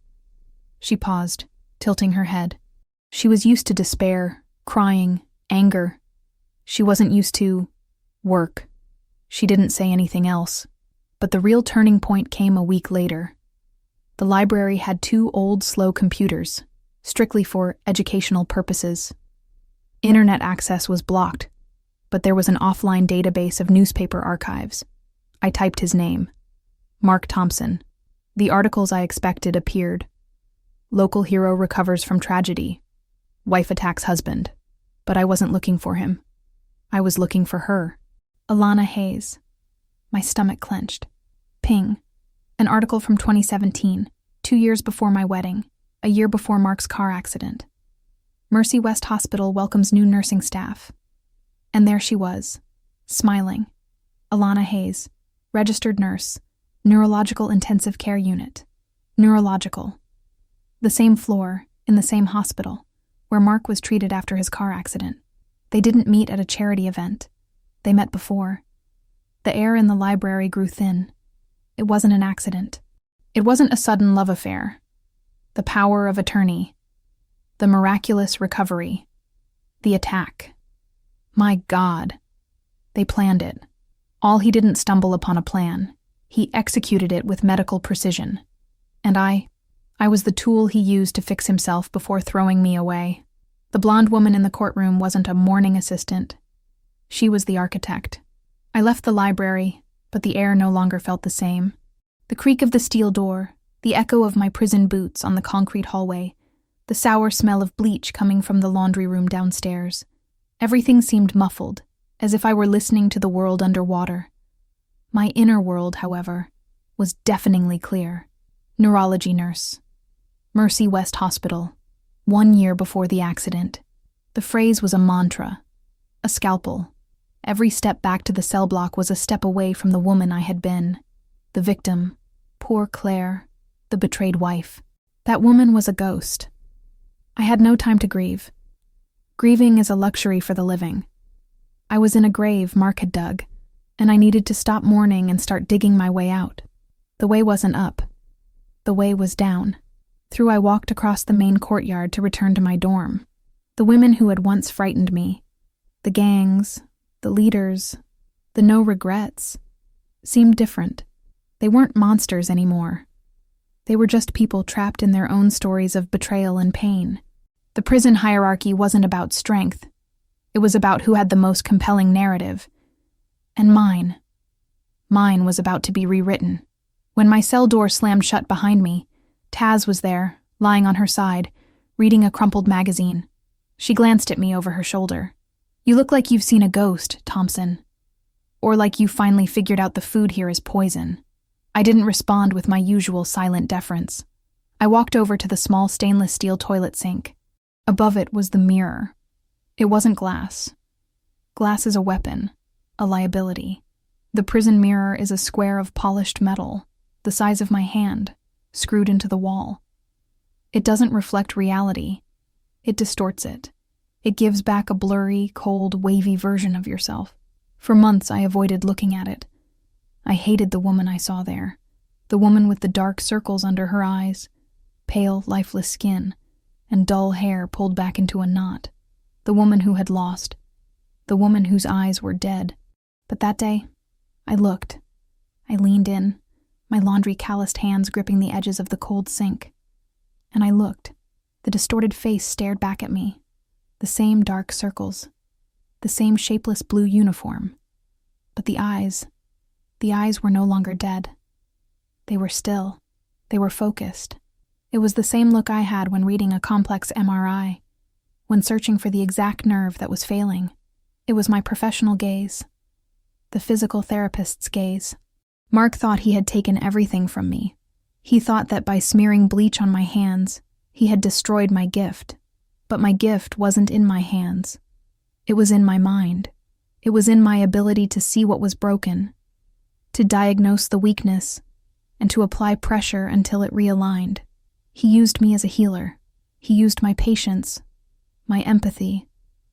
She paused, tilting her head. She was used to despair, crying, anger. She wasn't used to work. She didn't say anything else. But the real turning point came a week later. The library had 2 old, slow computers, strictly for educational purposes. Internet access was blocked, but there was an offline database of newspaper archives. I typed his name. Mark Thompson. The articles I expected appeared. Local hero recovers from tragedy. Wife attacks husband. But I wasn't looking for him. I was looking for her. Alana Hayes. My stomach clenched. Ping. An article from 2017, 2 years before my wedding, a year before Mark's car accident. Mercy West Hospital welcomes new nursing staff. And there she was, smiling. Alana Hayes, registered nurse, neurological intensive care unit. Neurological. The same floor, in the same hospital, where Mark was treated after his car accident. They didn't meet at a charity event. They met before. The air in the library grew thin. It wasn't an accident. It wasn't a sudden love affair. The power of attorney. The miraculous recovery. The attack. My God. They planned it. All he didn't stumble upon a plan. He executed it with medical precision. And I was the tool he used to fix himself before throwing me away. The blonde woman in the courtroom wasn't a mourning assistant. She was the architect. I left the library, but the air no longer felt the same. The creak of the steel door, the echo of my prison boots on the concrete hallway, the sour smell of bleach coming from the laundry room downstairs. Everything seemed muffled, as if I were listening to the world underwater. My inner world, however, was deafeningly clear. Neurology nurse. Mercy West Hospital. 1 year before the accident. The phrase was a mantra. A scalpel. Every step back to the cell block was a step away from the woman I had been. The victim. Poor Claire. The betrayed wife. That woman was a ghost. I had no time to grieve. Grieving is a luxury for the living. I was in a grave Mark had dug, and I needed to stop mourning and start digging my way out. The way wasn't up. The way was down. Through I walked across the main courtyard to return to my dorm. The women who had once frightened me, the gangs, the leaders, the no regrets, seemed different. They weren't monsters anymore. They were just people trapped in their own stories of betrayal and pain. The prison hierarchy wasn't about strength. It was about who had the most compelling narrative. And mine was about to be rewritten. When my cell door slammed shut behind me, Taz was there, lying on her side, reading a crumpled magazine. She glanced at me over her shoulder. "You look like you've seen a ghost, Thompson. Or like you finally figured out the food here is poison." I didn't respond with my usual silent deference. I walked over to the small stainless steel toilet sink. Above it was the mirror. It wasn't glass. Glass is a weapon, a liability. The prison mirror is a square of polished metal, the size of my hand, screwed into the wall. It doesn't reflect reality. It distorts it. It gives back a blurry, cold, wavy version of yourself. For months I avoided looking at it. I hated the woman I saw there. The woman with the dark circles under her eyes, pale, lifeless skin, and dull hair pulled back into a knot. The woman who had lost. The woman whose eyes were dead. But that day, I looked. I leaned in, my laundry calloused hands gripping the edges of the cold sink. And I looked. The distorted face stared back at me. The same dark circles. The same shapeless blue uniform. But the eyes were no longer dead. They were still. They were focused. It was the same look I had when reading a complex MRI, when searching for the exact nerve that was failing. It was my professional gaze. The physical therapist's gaze. Mark thought he had taken everything from me. He thought that by smearing bleach on my hands, he had destroyed my gift. But my gift wasn't in my hands. It was in my mind. It was in my ability to see what was broken, to diagnose the weakness, and to apply pressure until it realigned. He used me as a healer. He used my patience, my empathy,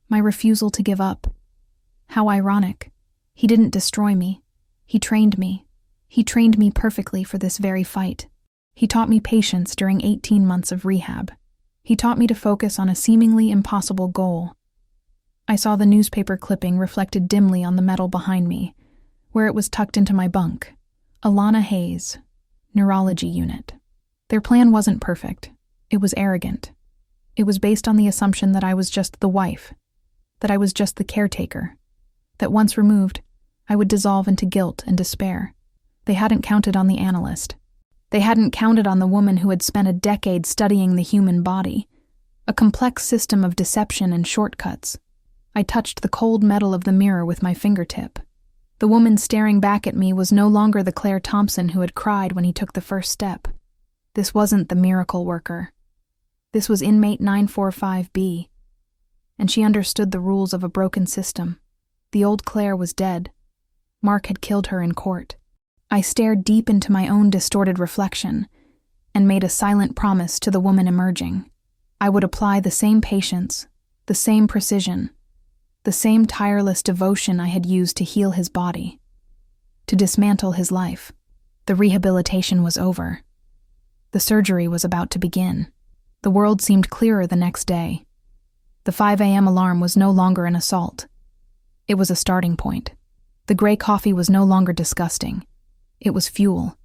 my refusal to give up. How ironic. He didn't destroy me. He trained me. He trained me perfectly for this very fight. He taught me patience during 18 months of rehab. He taught me to focus on a seemingly impossible goal. I saw the newspaper clipping reflected dimly on the metal behind me, where it was tucked into my bunk. Alana Hayes, Neurology Unit. Their plan wasn't perfect. It was arrogant. It was based on the assumption that I was just the wife, that I was just the caretaker, that once removed, I would dissolve into guilt and despair. They hadn't counted on the analyst. They hadn't counted on the woman who had spent a decade studying the human body, a complex system of deception and shortcuts. I touched the cold metal of the mirror with my fingertip. The woman staring back at me was no longer the Claire Thompson who had cried when he took the first step. This wasn't the miracle worker. This was inmate 945B. And she understood the rules of a broken system. The old Claire was dead. Mark had killed her in court. I stared deep into my own distorted reflection and made a silent promise to the woman emerging. I would apply the same patience, the same precision, the same tireless devotion I had used to heal his body, to dismantle his life. The rehabilitation was over. The surgery was about to begin. The world seemed clearer the next day. The 5 a.m. alarm was no longer an assault. It was a starting point. The gray coffee was no longer disgusting. It was fuel.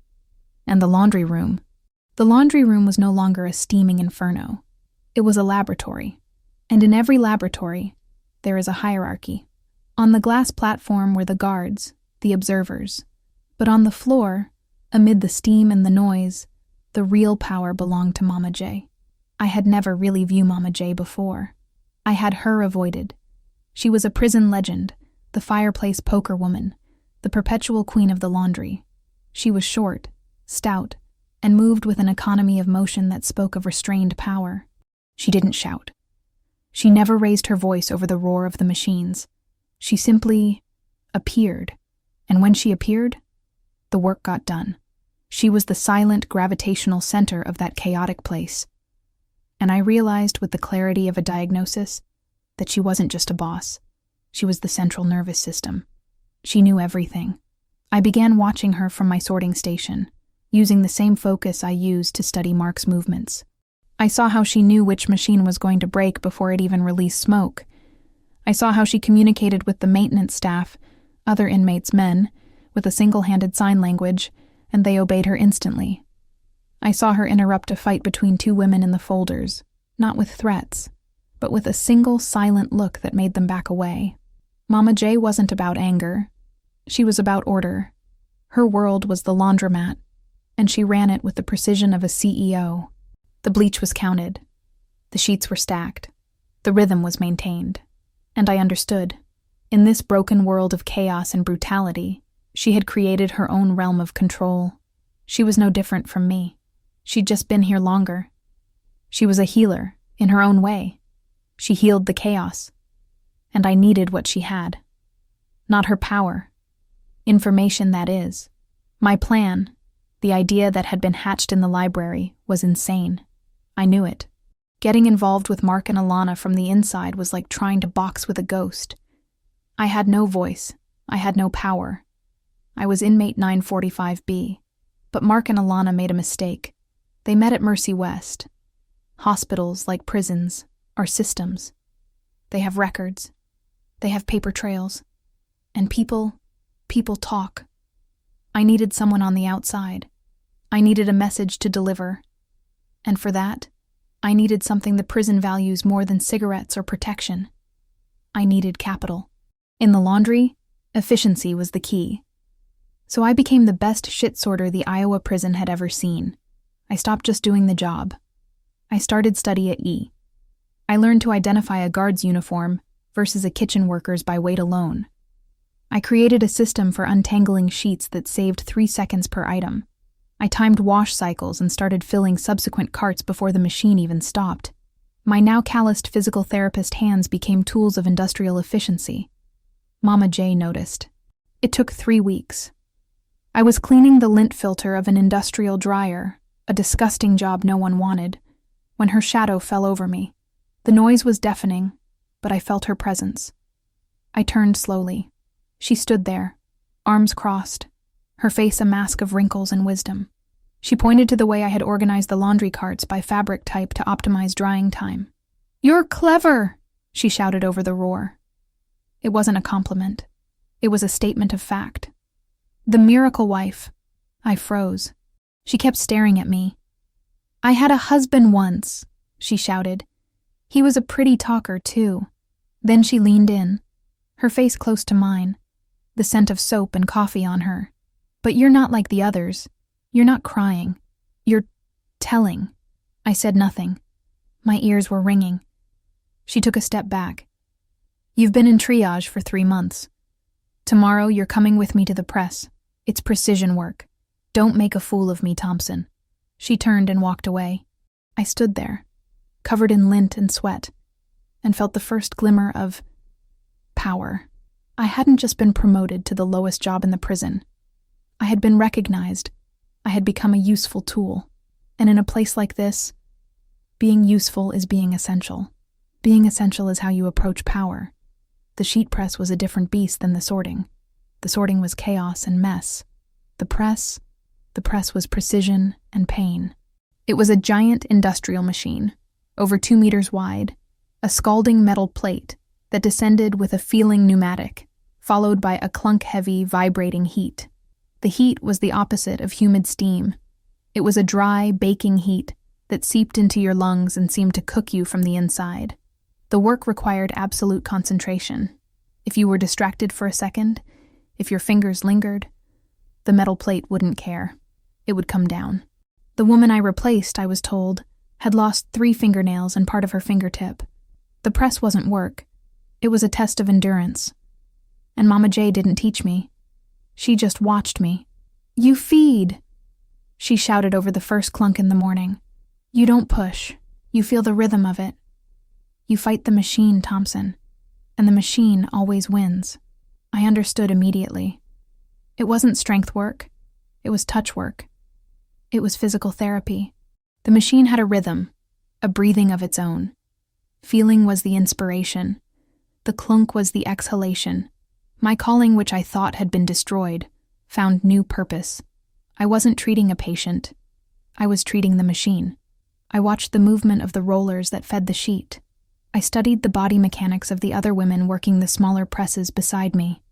And the laundry room was no longer a steaming inferno. It was a laboratory. And in every laboratory, there is a hierarchy. On the glass platform were the guards, the observers. But on the floor, amid the steam and the noise, the real power belonged to Mama J. I had never really viewed Mama J before. I had her avoided. She was a prison legend, the fireplace poker woman, the perpetual queen of the laundry. She was short, stout, and moved with an economy of motion that spoke of restrained power. She didn't shout. She never raised her voice over the roar of the machines. She simply appeared, and when she appeared, the work got done. She was the silent gravitational center of that chaotic place. And I realized with the clarity of a diagnosis that she wasn't just a boss. She was the central nervous system. She knew everything. I began watching her from my sorting station, using the same focus I used to study Mark's movements. I saw how she knew which machine was going to break before it even released smoke. I saw how she communicated with the maintenance staff, other inmates men, with a single-handed sign language, and they obeyed her instantly. I saw her interrupt a fight between two women in the folders, not with threats, but with a single silent look that made them back away. Mama J wasn't about anger. She was about order. Her world was the laundromat, and she ran it with the precision of a CEO. The bleach was counted. The sheets were stacked. The rhythm was maintained. And I understood. In this broken world of chaos and brutality, she had created her own realm of control. She was no different from me. She'd just been here longer. She was a healer, in her own way. She healed the chaos. And I needed what she had. Not her power. Information, that is. My plan, the idea that had been hatched in the library, was insane. I knew it. Getting involved with Mark and Alana from the inside was like trying to box with a ghost. I had no voice. I had no power. I was inmate 945B. But Mark and Alana made a mistake. They met at Mercy West. Hospitals, like prisons, are systems. They have records. They have paper trails. And people talk. I needed someone on the outside. I needed a message to deliver. And for that, I needed something the prison values more than cigarettes or protection. I needed capital. In the laundry, efficiency was the key. So I became the best shit sorter the Iowa prison had ever seen. I stopped just doing the job. I started study at E. I learned to identify a guard's uniform versus a kitchen worker's by weight alone. I created a system for untangling sheets that saved 3 seconds per item. I timed wash cycles and started filling subsequent carts before the machine even stopped. My now calloused physical therapist hands became tools of industrial efficiency. Mama J noticed. It took 3 weeks. I was cleaning the lint filter of an industrial dryer, a disgusting job no one wanted, when her shadow fell over me. The noise was deafening, but I felt her presence. I turned slowly. She stood there, arms crossed, her face a mask of wrinkles and wisdom. She pointed to the way I had organized the laundry carts by fabric type to optimize drying time. "You're clever!" she shouted over the roar. It wasn't a compliment. It was a statement of fact. The miracle wife. I froze. She kept staring at me. "I had a husband once," she shouted. "He was a pretty talker, too." Then she leaned in, her face close to mine, the scent of soap and coffee on her. "But you're not like the others. You're not crying. You're telling." I said nothing. My ears were ringing. She took a step back. "You've been in triage for 3 months. Tomorrow you're coming with me to the press. It's precision work. Don't make a fool of me, Thompson." She turned and walked away. I stood there, covered in lint and sweat, and felt the first glimmer of power. I hadn't just been promoted to the lowest job in the prison. I had been recognized. I had become a useful tool. And in a place like this, Being useful is being essential. Being essential is how you approach power. The sheet press was a different beast than the sorting. The sorting was chaos and mess. The press was precision and pain. It was a giant industrial machine, over 2 meters wide, a scalding metal plate that descended with a feeling pneumatic, followed by a clunk-heavy, vibrating heat. The heat was the opposite of humid steam. It was a dry, baking heat that seeped into your lungs and seemed to cook you from the inside. The work required absolute concentration. If you were distracted for a second, if your fingers lingered, the metal plate wouldn't care. It would come down. The woman I replaced, I was told, had lost 3 fingernails and part of her fingertip. The press wasn't work. It was a test of endurance. And Mama J didn't teach me. She just watched me. "You feed," she shouted over the first clunk in the morning. "You don't push. You feel the rhythm of it. You fight the machine, Thompson. And the machine always wins." I understood immediately. It wasn't strength work. It was touch work. It was physical therapy. The machine had a rhythm, a breathing of its own. Feeling was the inspiration. The clunk was the exhalation. My calling, which I thought had been destroyed, found new purpose. I wasn't treating a patient. I was treating the machine. I watched the movement of the rollers that fed the sheet. I studied the body mechanics of the other women working the smaller presses beside me.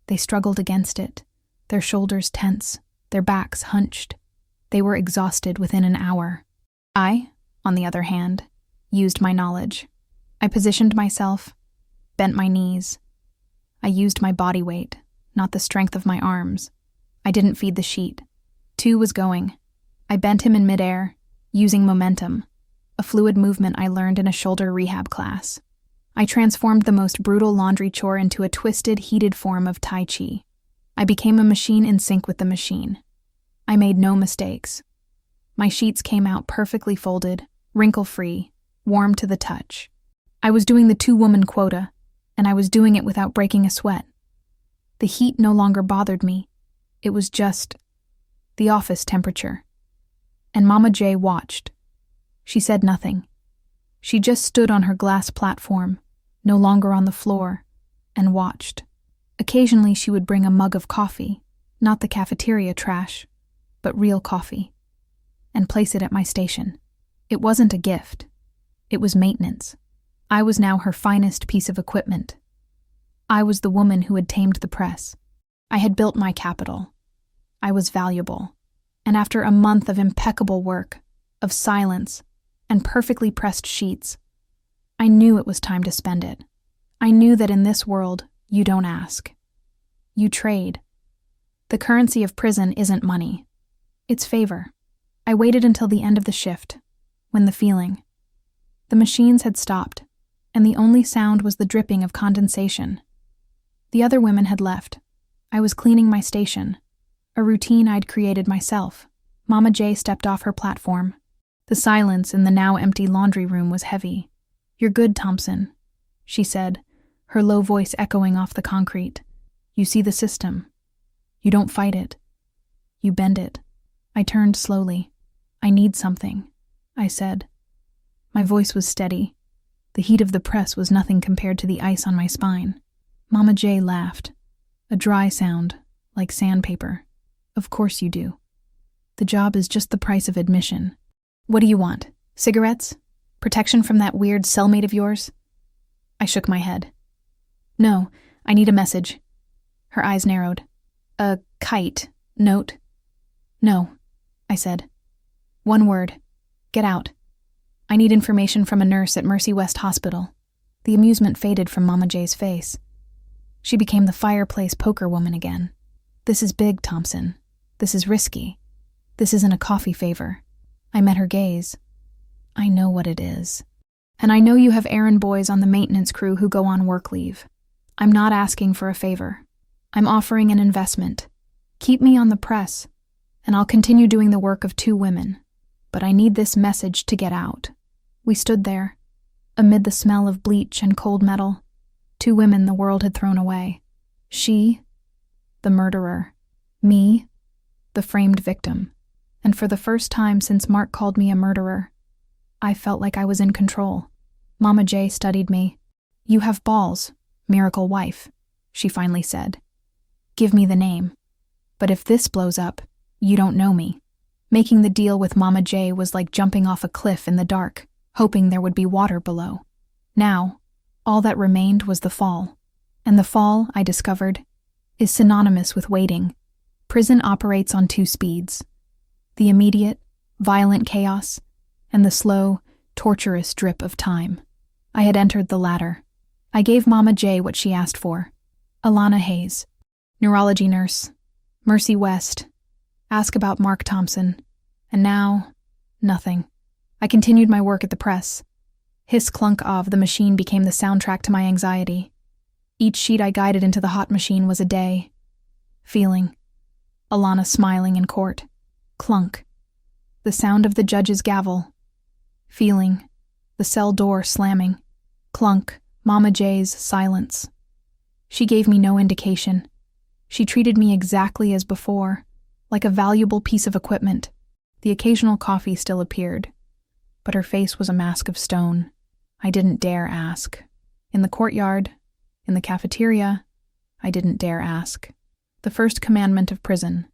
They struggled against it, their shoulders tense, their backs hunched. They were exhausted within an hour. I, on the other hand, used my knowledge. I positioned myself, bent my knees. I used my body weight, not the strength of my arms. I didn't feed the sheet. 2 was going. I bent him in midair, using momentum, a fluid movement I learned in a shoulder rehab class. I transformed the most brutal laundry chore into a twisted, heated form of Tai Chi. I became a machine in sync with the machine. I made no mistakes. My sheets came out perfectly folded, wrinkle-free, warm to the touch. I was doing the 2-woman quota, and I was doing it without breaking a sweat. The heat no longer bothered me. It was just the office temperature. And Mama J watched. She said nothing. She just stood on her glass platform, no longer on the floor, and watched. Occasionally she would bring a mug of coffee, not the cafeteria trash, but real coffee, and place it at my station. It wasn't a gift. It was maintenance. I was now her finest piece of equipment. I was the woman who had tamed the press. I had built my capital. I was valuable. And after a month of impeccable work, of silence, and perfectly pressed sheets, I knew it was time to spend it. I knew that in this world, you don't ask. You trade. The currency of prison isn't money. It's favor. I waited until the end of the shift, when the machines had stopped, and the only sound was the dripping of condensation. The other women had left. I was cleaning my station, a routine I'd created myself. Mama J stepped off her platform. The silence in the now empty laundry room was heavy. "You're good, Thompson," she said, her low voice echoing off the concrete. "You see the system. You don't fight it. You bend it." I turned slowly. "I need something," I said. My voice was steady. The heat of the press was nothing compared to the ice on my spine. Mama J laughed. A dry sound, like sandpaper. "Of course you do. The job is just the price of admission. What do you want? Cigarettes? Protection from that weird cellmate of yours?" I shook my head. "No, I need a message." Her eyes narrowed. "A kite, note?" "No," I said. "One word. Get out. I need information from a nurse at Mercy West Hospital." The amusement faded from Mama J's face. She became the fireplace poker woman again. "This is big, Thompson. This is risky. This isn't a coffee favor." I met her gaze. "I know what it is. And I know you have errand boys on the maintenance crew who go on work leave. I'm not asking for a favor. I'm offering an investment. Keep me on the press, and I'll continue doing the work of 2 women. But I need this message to get out." We stood there, amid the smell of bleach and cold metal. 2 women the world had thrown away. She, the murderer. Me, the framed victim. And for the first time since Mark called me a murderer, I felt like I was in control. Mama J studied me. "You have balls, miracle wife," she finally said. "Give me the name. But if this blows up, you don't know me." Making the deal with Mama J was like jumping off a cliff in the dark, hoping there would be water below. Now, all that remained was the fall. And the fall, I discovered, is synonymous with waiting. Prison operates on two speeds: the immediate, violent chaos, and the slow, torturous drip of time. I had entered the latter. I gave Mama J what she asked for. Alana Hayes, neurology nurse, Mercy West, ask about Mark Thompson, and now, nothing. I continued my work at the press. Hiss clunk of the machine became the soundtrack to my anxiety. Each sheet I guided into the hot machine was a day. Feeling. Alana smiling in court. Clunk. The sound of the judge's gavel. Feeling. The cell door slamming. Clunk. Mama J's silence. She gave me no indication. She treated me exactly as before, like a valuable piece of equipment. The occasional coffee still appeared, but her face was a mask of stone. I didn't dare ask. In the courtyard, in the cafeteria, I didn't dare ask. The first commandment of prison.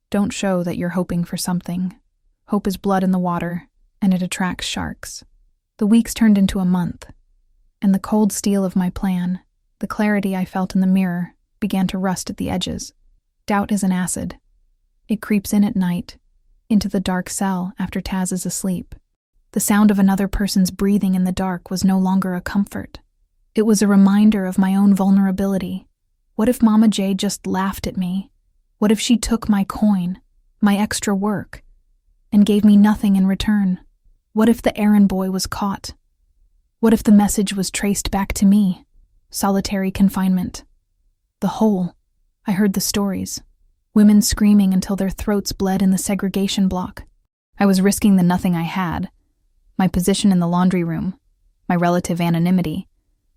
Don't show that you're hoping for something. Hope is blood in the water, and it attracts sharks. The weeks turned into a month, and the cold steel of my plan, the clarity I felt in the mirror, began to rust at the edges. Doubt is an acid. It creeps in at night, into the dark cell after Taz is asleep. The sound of another person's breathing in the dark was no longer a comfort. It was a reminder of my own vulnerability. What if Mama J just laughed at me? What if she took my coin, my extra work, and gave me nothing in return? What if the errand boy was caught? What if the message was traced back to me? Solitary confinement. The hole. I heard the stories. Women screaming until their throats bled in the segregation block. I was risking the nothing I had, my position in the laundry room, my relative anonymity,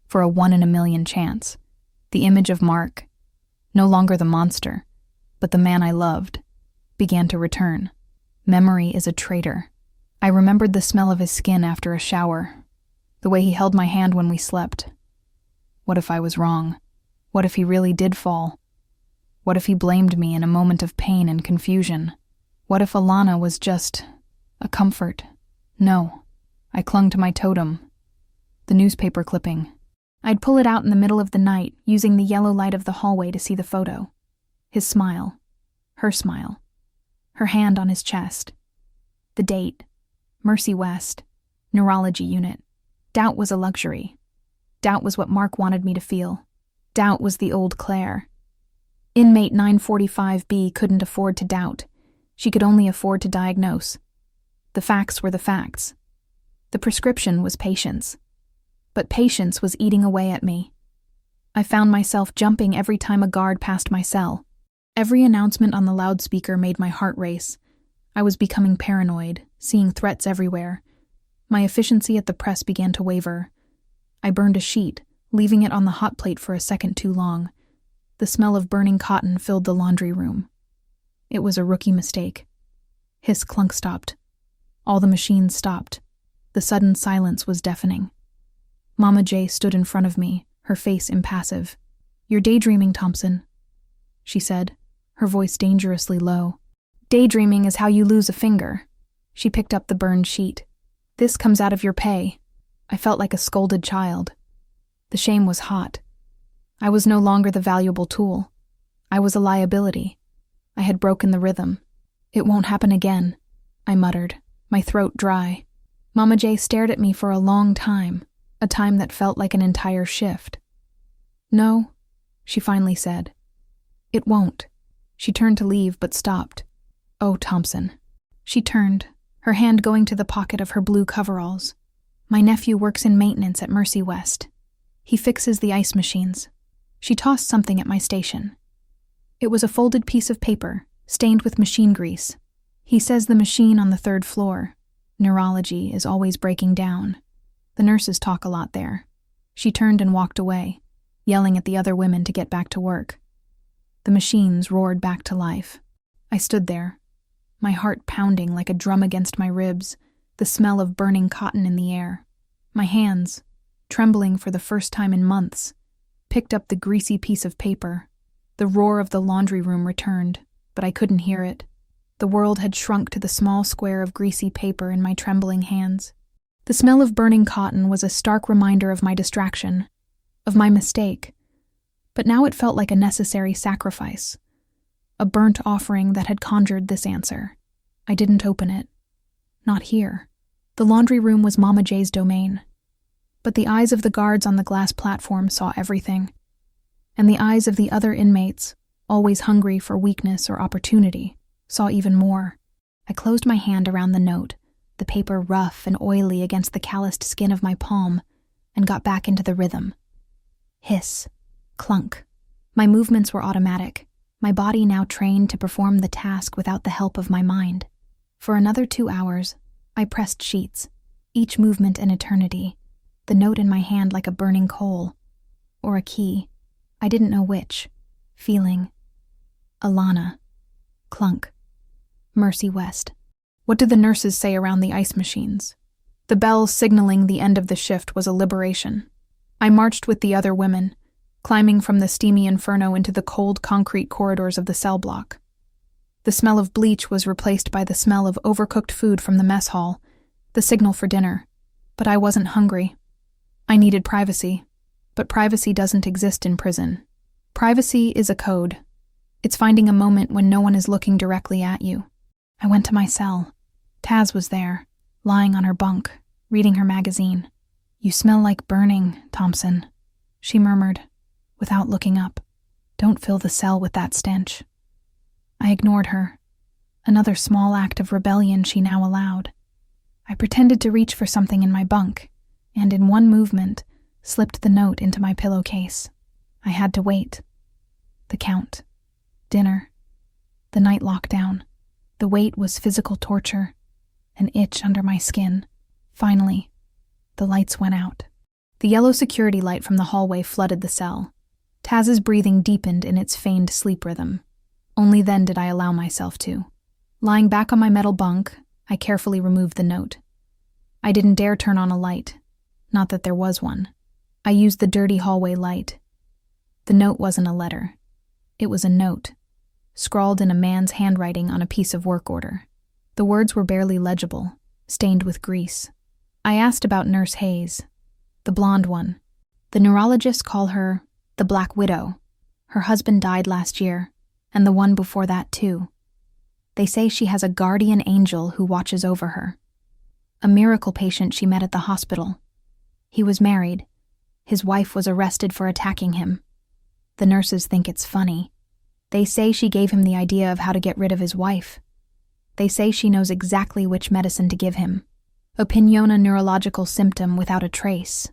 for a 1 in a million chance. The image of Mark, no longer the monster, but the man I loved, began to return. Memory is a traitor. I remembered the smell of his skin after a shower, the way he held my hand when we slept. What if I was wrong? What if he really did fall? What if he blamed me in a moment of pain and confusion? What if Alana was just a comfort? No. I clung to my totem, the newspaper clipping. I'd pull it out in the middle of the night, using the yellow light of the hallway to see the photo. His smile. Her smile. Her hand on his chest. The date. Mercy West. Neurology unit. Doubt was a luxury. Doubt was what Mark wanted me to feel. Doubt was the old Claire. Inmate 945B couldn't afford to doubt. She could only afford to diagnose. The facts were the facts. The prescription was patience. But patience was eating away at me. I found myself jumping every time a guard passed my cell. Every announcement on the loudspeaker made my heart race. I was becoming paranoid, seeing threats everywhere. My efficiency at the press began to waver. I burned a sheet, leaving it on the hot plate for a second too long. The smell of burning cotton filled the laundry room. It was a rookie mistake. Hiss clunk stopped. All the machines stopped. The sudden silence was deafening. Mama J stood in front of me, her face impassive. "You're daydreaming, Thompson," she said, her voice dangerously low. "Daydreaming is how you lose a finger." She picked up the burned sheet. "This comes out of your pay." I felt like a scolded child. The shame was hot. I was no longer the valuable tool. I was a liability. I had broken the rhythm. "It won't happen again," I muttered, my throat dry. Mama J stared at me for a long time, a time that felt like an entire shift. "No," she finally said. "It won't." She turned to leave but stopped. "Oh, Thompson." She turned, her hand going to the pocket of her blue coveralls. "My nephew works in maintenance at Mercy West. He fixes the ice machines." She tossed something at my station. It was a folded piece of paper, stained with machine grease. "He says the machine on the 3rd floor. Neurology is always breaking down. The nurses talk a lot there." She turned and walked away, yelling at the other women to get back to work. The machines roared back to life. I stood there, my heart pounding like a drum against my ribs, the smell of burning cotton in the air. My hands, trembling for the first time in months, picked up the greasy piece of paper. The roar of the laundry room returned, but I couldn't hear it. The world had shrunk to the small square of greasy paper in my trembling hands. The smell of burning cotton was a stark reminder of my distraction, of my mistake, but now it felt like a necessary sacrifice, a burnt offering that had conjured this answer. I didn't open it. Not here. The laundry room was Mama J's domain. But the eyes of the guards on the glass platform saw everything, and the eyes of the other inmates, always hungry for weakness or opportunity, saw even more. I closed my hand around the note, the paper rough and oily against the calloused skin of my palm, and got back into the rhythm. Hiss. Clunk. My movements were automatic, my body now trained to perform the task without the help of my mind. For another 2 hours, I pressed sheets, each movement an eternity, the note in my hand like a burning coal, or a key, I didn't know which, feeling. Alana. Clunk. Mercy West. What did the nurses say around the ice machines? The bell signaling the end of the shift was a liberation. I marched with the other women, climbing from the steamy inferno into the cold concrete corridors of the cell block. The smell of bleach was replaced by the smell of overcooked food from the mess hall, the signal for dinner. But I wasn't hungry. I needed privacy, but privacy doesn't exist in prison. Privacy is a code. It's finding a moment when no one is looking directly at you. I went to my cell. Taz was there, lying on her bunk, reading her magazine. "You smell like burning, Thompson," she murmured, without looking up. "Don't fill the cell with that stench." I ignored her. Another small act of rebellion she now allowed. I pretended to reach for something in my bunk, and in one movement, slipped the note into my pillowcase. I had to wait. The count. Dinner. The night lockdown. The wait was physical torture, an itch under my skin. Finally, the lights went out. The yellow security light from the hallway flooded the cell. Taz's breathing deepened in its feigned sleep rhythm. Only then did I allow myself to. Lying back on my metal bunk, I carefully removed the note. I didn't dare turn on a light. Not that there was one. I used the dirty hallway light. The note wasn't a letter. It was a note, scrawled in a man's handwriting on a piece of work order. The words were barely legible, stained with grease. I asked about Nurse Hayes, the blonde one. The neurologists call her the Black Widow. Her husband died last year, and the one before that too. They say she has a guardian angel who watches over her. A miracle patient she met at the hospital. He was married. His wife was arrested for attacking him. The nurses think it's funny. They say she gave him the idea of how to get rid of his wife. They say she knows exactly which medicine to give him. Opinion, a neurological symptom without a trace.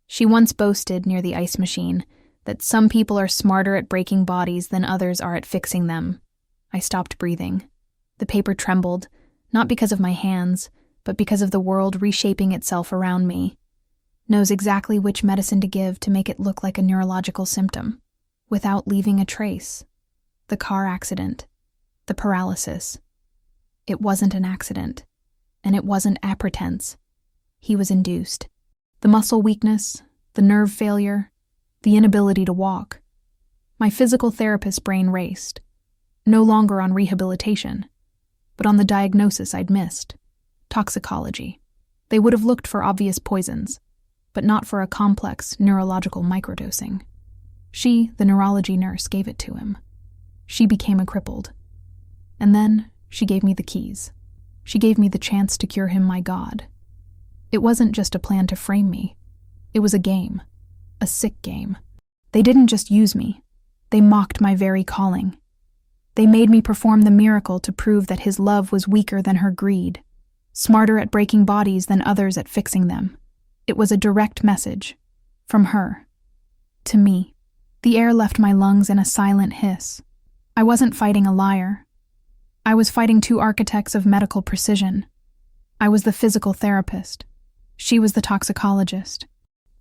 She once boasted near the ice machine that some people are smarter at breaking bodies than others are at fixing them. I stopped breathing. The paper trembled, not because of my hands, but because of the world reshaping itself around me. Knows exactly which medicine to give to make it look like a neurological symptom, without leaving a trace. The car accident. The paralysis. It wasn't an accident, and it wasn't a pretense. He was induced. The muscle weakness, the nerve failure, the inability to walk. My physical therapist's brain raced, no longer on rehabilitation, but on the diagnosis I'd missed. Toxicology. They would have looked for obvious poisons, but not for a complex neurological microdosing. She, the neurology nurse, gave it to him. She became a crippled. And then she gave me the keys. She gave me the chance to cure him my God. It wasn't just a plan to frame me. It was a game. A sick game. They didn't just use me. They mocked my very calling. They made me perform the miracle to prove that his love was weaker than her greed, smarter at breaking bodies than others at fixing them. It was a direct message. From her. To me. The air left my lungs in a silent hiss. I wasn't fighting a liar. I was fighting two architects of medical precision. I was the physical therapist. She was the toxicologist.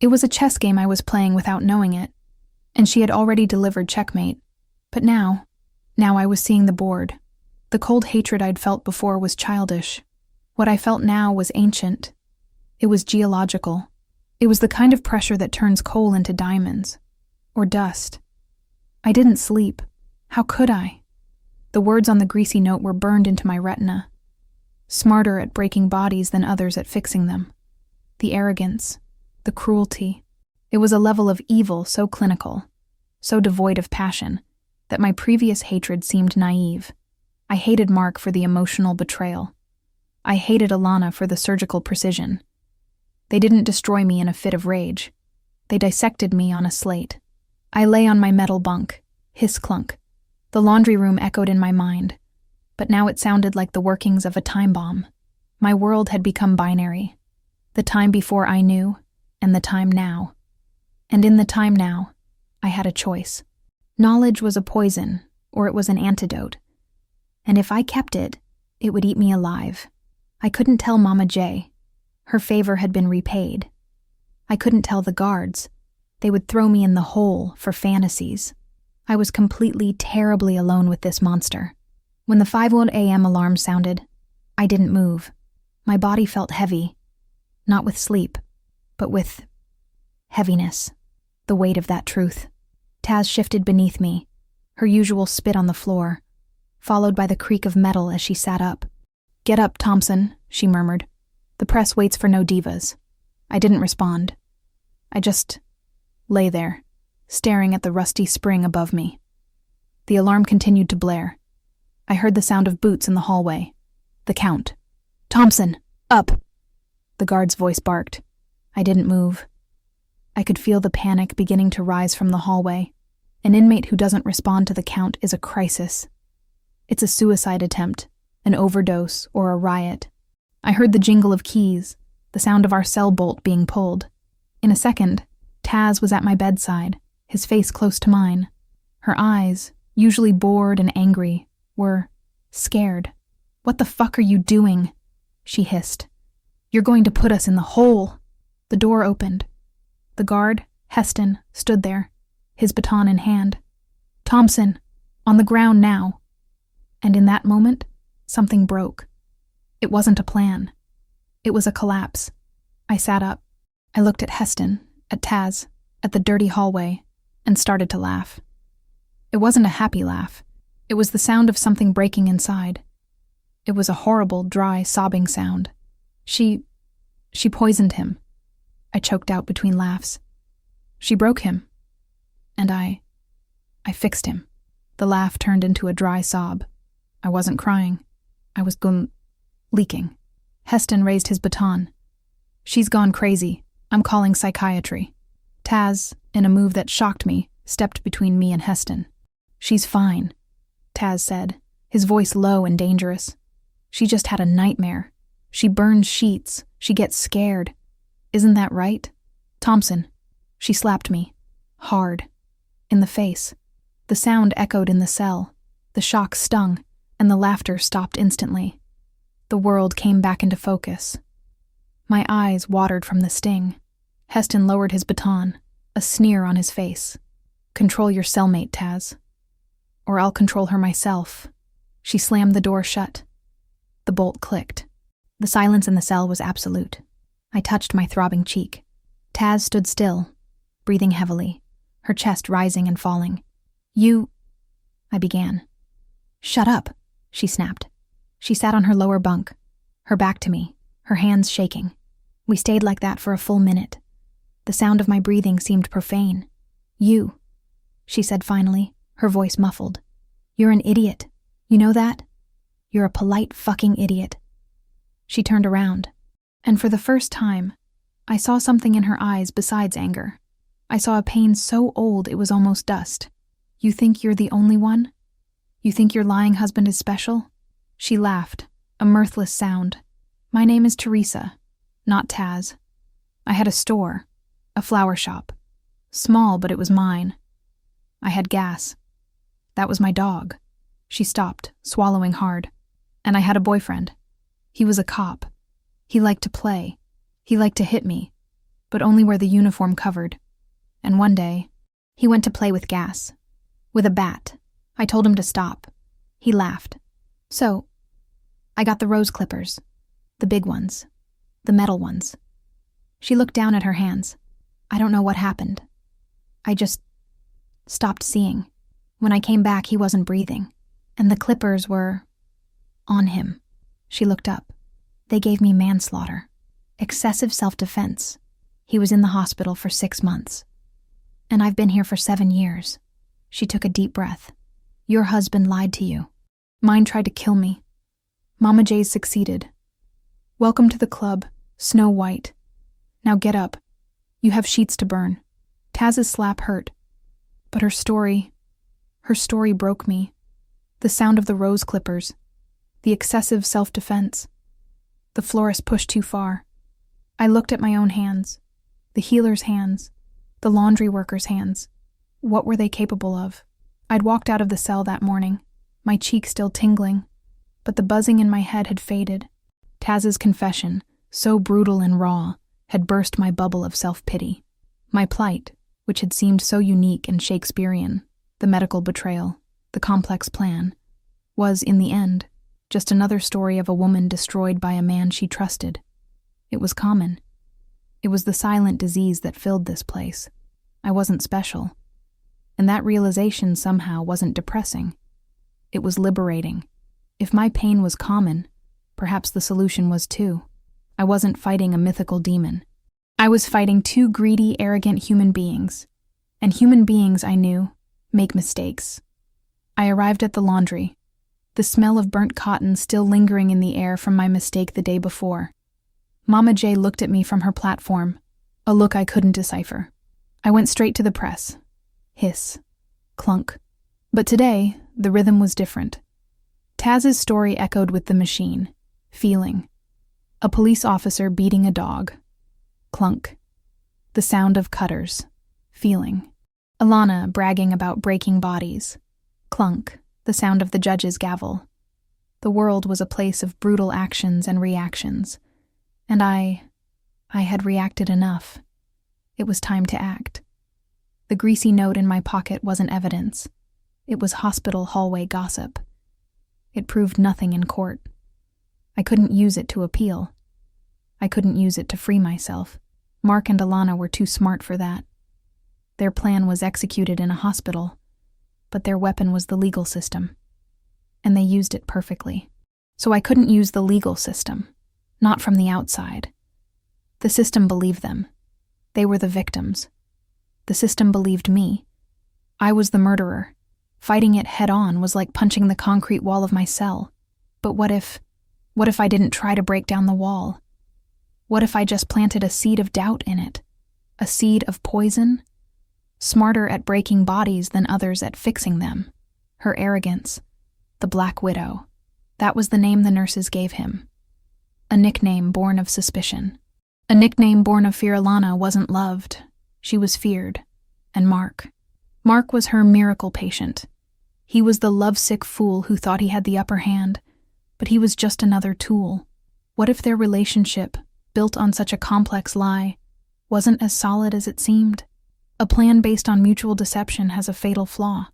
It was a chess game I was playing without knowing it, and she had already delivered checkmate. But now I was seeing the board. The cold hatred I'd felt before was childish. What I felt now was ancient. It was geological. It was the kind of pressure that turns coal into diamonds. Or dust. I didn't sleep. How could I? The words on the greasy note were burned into my retina. Smarter at breaking bodies than others at fixing them. The arrogance. The cruelty. It was a level of evil so clinical, so devoid of passion, that my previous hatred seemed naive. I hated Mark for the emotional betrayal. I hated Alana for the surgical precision. They didn't destroy me in a fit of rage. They dissected me on a slate. I lay on my metal bunk, hiss-clunk. The laundry room echoed in my mind, but now it sounded like the workings of a time bomb. My world had become binary. The time before I knew, and the time now. And in the time now, I had a choice. Knowledge was a poison, or it was an antidote. And if I kept it, it would eat me alive. I couldn't tell Mama J. Her favor had been repaid. I couldn't tell the guards. They would throw me in the hole for fantasies. I was completely, terribly alone with this monster. When the 5:00 a.m. alarm sounded, I didn't move. My body felt heavy. Not with sleep, but with heaviness. The weight of that truth. Taz shifted beneath me, her usual spit on the floor, followed by the creak of metal as she sat up. "Get up, Thompson," she murmured. "The press waits for no divas." I didn't respond. I just lay there, staring at the rusty spring above me. The alarm continued to blare. I heard the sound of boots in the hallway. The count. "Thompson, up!" The guard's voice barked. I didn't move. I could feel the panic beginning to rise from the hallway. An inmate who doesn't respond to the count is a crisis. It's a suicide attempt, an overdose, or a riot. I heard the jingle of keys, the sound of our cell bolt being pulled. In a second, Taz was at my bedside, his face close to mine. Her eyes, usually bored and angry, were scared. "What the fuck are you doing?" she hissed. "You're going to put us in the hole." The door opened. The guard, Heston, stood there, his baton in hand. "Thompson, on the ground now." And in that moment, something broke. It wasn't a plan. It was a collapse. I sat up. I looked at Heston, at Taz, at the dirty hallway, and started to laugh. It wasn't a happy laugh. It was the sound of something breaking inside. It was a horrible, dry, sobbing sound. She poisoned him. I choked out between laughs. She broke him. And I fixed him. The laugh turned into a dry sob. I wasn't crying. I was leaking. Heston raised his baton. "She's gone crazy. I'm calling psychiatry." Taz, in a move that shocked me, stepped between me and Heston. "She's fine," Taz said, his voice low and dangerous. "She just had a nightmare. She burns sheets. She gets scared. Isn't that right? Thompson." She slapped me. Hard. In the face. The sound echoed in the cell. The shock stung, and the laughter stopped instantly. The world came back into focus. My eyes watered from the sting. Heston lowered his baton, a sneer on his face. "Control your cellmate, Taz. Or I'll control her myself." She slammed the door shut. The bolt clicked. The silence in the cell was absolute. I touched my throbbing cheek. Taz stood still, breathing heavily, her chest rising and falling. I began. "Shut up," she snapped. She sat on her lower bunk, her back to me, her hands shaking. We stayed like that for a full minute. The sound of my breathing seemed profane. She said finally, her voice muffled. "You're an idiot. You know that? You're a polite fucking idiot." She turned around, and for the first time, I saw something in her eyes besides anger. I saw a pain so old it was almost dust. "You think you're the only one? You think your lying husband is special?" She laughed, a mirthless sound. "My name is Teresa, not Taz. I had a store, a flower shop. Small, but it was mine. I had gas. That was my dog." She stopped, swallowing hard. "And I had a boyfriend. He was a cop. He liked to play. He liked to hit me, but only where the uniform covered. And one day, he went to play with gas. With a bat. I told him to stop. He laughed. So, I got the rose clippers. The big ones. The metal ones. She looked down at her hands. I don't know what happened. I just stopped seeing. When I came back, he wasn't breathing, and the clippers were on him. She looked up. They gave me manslaughter. Excessive self-defense. He was in the hospital for 6 months. And I've been here for 7 years. She took a deep breath. Your husband lied to you. Mine tried to kill me. Mama J's succeeded. Welcome to the club, Snow White. Now get up. You have sheets to burn. Taz's slap hurt. But her story broke me. The sound of the rose clippers. The excessive self-defense. The florist pushed too far. I looked at my own hands. The healer's hands. The laundry worker's hands. What were they capable of? I'd walked out of the cell that morning, my cheek still tingling, but the buzzing in my head had faded. Taz's confession, so brutal and raw, had burst my bubble of self-pity. My plight, which had seemed so unique and Shakespearean, the medical betrayal, the complex plan, was, in the end, just another story of a woman destroyed by a man she trusted. It was common. It was the silent disease that filled this place. I wasn't special. And that realization somehow wasn't depressing. It was liberating. If my pain was common, perhaps the solution was too. I wasn't fighting a mythical demon. I was fighting 2 greedy, arrogant human beings. And human beings, I knew, make mistakes. I arrived at the laundry, the smell of burnt cotton still lingering in the air from my mistake the day before. Mama J looked at me from her platform, a look I couldn't decipher. I went straight to the press. Hiss. Clunk. But today, the rhythm was different. Taz's story echoed with the machine. Feeling. A police officer beating a dog. Clunk. The sound of cutters. Feeling. Alana bragging about breaking bodies. Clunk. The sound of the judge's gavel. The world was a place of brutal actions and reactions. And I had reacted enough. It was time to act. The greasy note in my pocket wasn't evidence. It was hospital hallway gossip. It proved nothing in court. I couldn't use it to appeal. I couldn't use it to free myself. Mark and Alana were too smart for that. Their plan was executed in a hospital, but their weapon was the legal system. And they used it perfectly. So I couldn't use the legal system, not from the outside. The system believed them. They were the victims. The system believed me. I was the murderer. Fighting it head-on was like punching the concrete wall of my cell. But what if I didn't try to break down the wall? What if I just planted a seed of doubt in it? A seed of poison? Smarter at breaking bodies than others at fixing them. Her arrogance. The Black Widow. That was the name the nurses gave him. A nickname born of suspicion. A nickname born of fear. Alana wasn't loved. She was feared. And Mark was her miracle patient. He was the lovesick fool who thought he had the upper hand, but he was just another tool. What if their relationship, built on such a complex lie, wasn't as solid as it seemed? A plan based on mutual deception has a fatal flaw.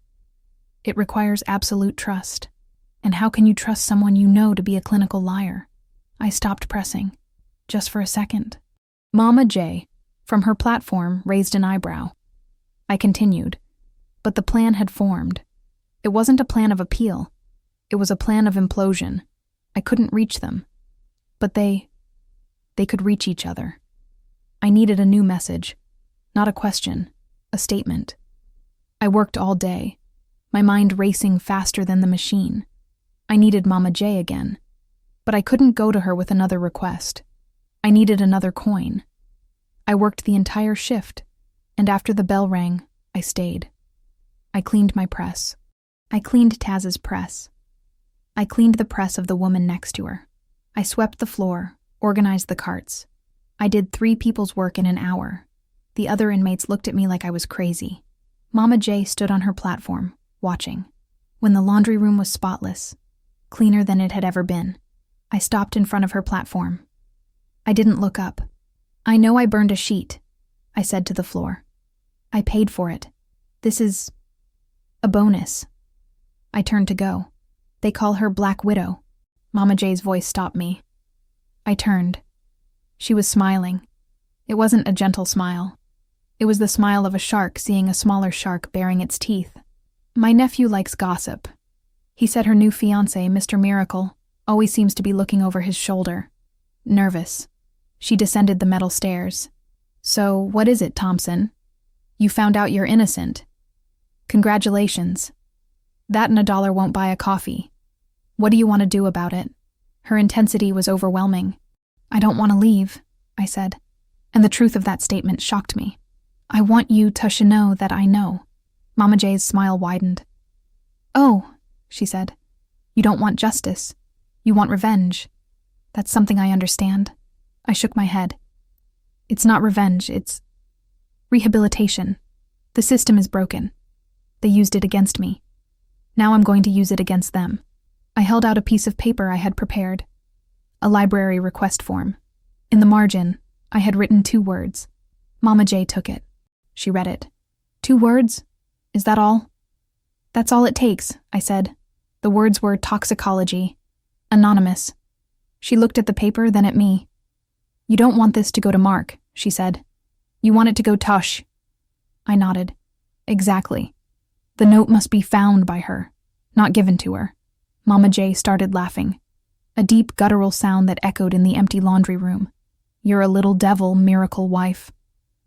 It requires absolute trust. And how can you trust someone you know to be a clinical liar? I stopped pressing, just for a second. Mama J, from her platform, raised an eyebrow. I continued, but the plan had formed. It wasn't a plan of appeal. It was a plan of implosion. I couldn't reach them. But they could reach each other. I needed a new message, not a question, a statement. I worked all day, my mind racing faster than the machine. I needed Mama J again, but I couldn't go to her with another request. I needed another coin. I worked the entire shift, and after the bell rang, I stayed. I cleaned my press. I cleaned Taz's press. I cleaned the press of the woman next to her. I swept the floor, organized the carts. I did 3 people's work in an hour. The other inmates looked at me like I was crazy. Mama J stood on her platform, watching. When the laundry room was spotless, cleaner than it had ever been, I stopped in front of her platform. I didn't look up. I know I burned a sheet, I said to the floor. I paid for it. This is a bonus. I turned to go. They call her Black Widow. Mama J's voice stopped me. I turned. She was smiling. It wasn't a gentle smile. It was the smile of a shark seeing a smaller shark baring its teeth. My nephew likes gossip. He said her new fiancé, Mr. Miracle, always seems to be looking over his shoulder. Nervous. She descended the metal stairs. So, what is it, Thompson? You found out you're innocent. Congratulations. That and $1 won't buy a coffee. What do you want to do about it? Her intensity was overwhelming. I don't want to leave, I said, and the truth of that statement shocked me. I want you to know that I know. Mama J's smile widened. Oh, she said. You don't want justice. You want revenge. That's something I understand. I shook my head. It's not revenge, it's rehabilitation. The system is broken. They used it against me. Now I'm going to use it against them. I held out a piece of paper I had prepared. A library request form. In the margin, I had written 2 words. Mama J took it. She read it. 2 words? Is that all? That's all it takes, I said. The words were toxicology. Anonymous. She looked at the paper, then at me. You don't want this to go to Mark, she said. You want it to go Tosh. I nodded. Exactly. The note must be found by her, not given to her. Mama J started laughing. A deep guttural sound that echoed in the empty laundry room. You're a little devil, miracle wife.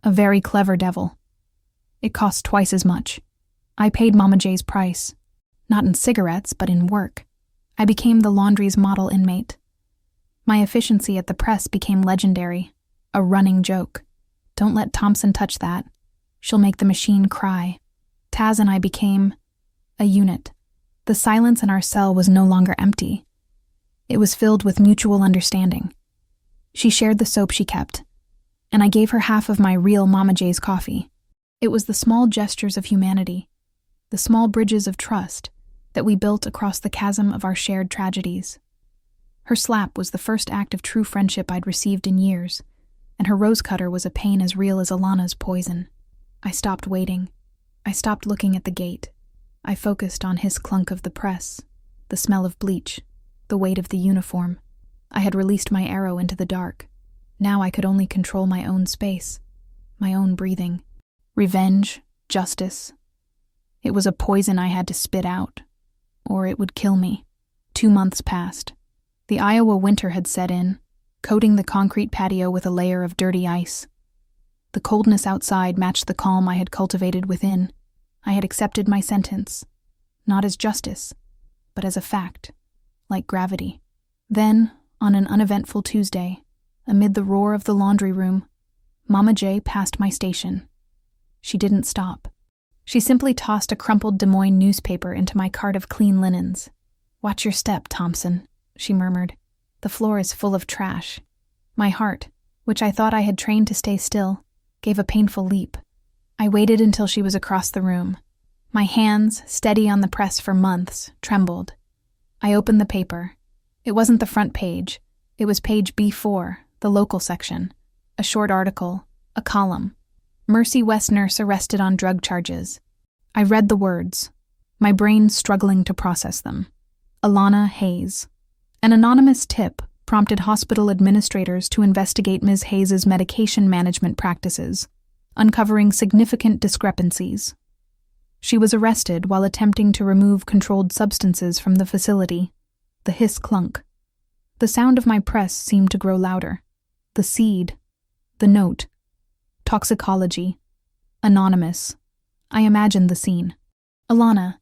A very clever devil. It cost twice as much. I paid Mama J's price. Not in cigarettes, but in work. I became the laundry's model inmate. My efficiency at the press became legendary. A running joke. Don't let Thompson touch that. She'll make the machine cry. Taz and I became a unit. The silence in our cell was no longer empty. It was filled with mutual understanding. She shared the soap she kept, and I gave her half of my real Mama J's coffee. It was the small gestures of humanity, the small bridges of trust that we built across the chasm of our shared tragedies. Her slap was the first act of true friendship I'd received in years, and her rose cutter was a pain as real as Alana's poison. I stopped waiting. I stopped looking at the gate. I focused on his clunk of the press, the smell of bleach, the weight of the uniform. I had released my arrow into the dark. Now I could only control my own space, my own breathing. Revenge, justice. It was a poison I had to spit out, or it would kill me. 2 months passed. The Iowa winter had set in, coating the concrete patio with a layer of dirty ice. The coldness outside matched the calm I had cultivated within. I had accepted my sentence, not as justice, but as a fact, like gravity. Then, on an uneventful Tuesday, amid the roar of the laundry room, Mama J passed my station. She didn't stop. She simply tossed a crumpled Des Moines newspaper into my cart of clean linens. "Watch your step, Thompson," she murmured. "The floor is full of trash." My heart, which I thought I had trained to stay still, gave a painful leap. I waited until she was across the room. My hands, steady on the press for months, trembled. I opened the paper. It wasn't the front page. It was page B4, the local section. A short article, a column. Mercy West nurse arrested on drug charges. I read the words, my brain struggling to process them. Alana Hayes. An anonymous tip prompted hospital administrators to investigate Ms. Hayes' medication management practices, uncovering significant discrepancies. She was arrested while attempting to remove controlled substances from the facility. The hiss clunk. The sound of my press seemed to grow louder. The seed. The note. Toxicology. Anonymous. I imagined the scene. Alana,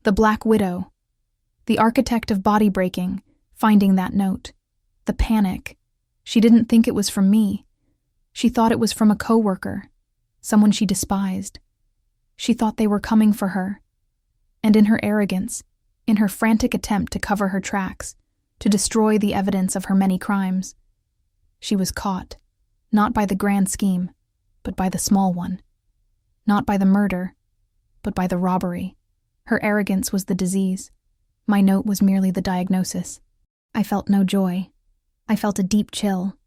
the Black Widow, the architect of body breaking, finding that note. The panic. She didn't think it was from me. She thought it was from a coworker, someone she despised. She thought they were coming for her. And in her arrogance, in her frantic attempt to cover her tracks, to destroy the evidence of her many crimes, she was caught, not by the grand scheme, but by the small one. Not by the murder, but by the robbery. Her arrogance was the disease. My note was merely the diagnosis. I felt no joy. I felt a deep chill.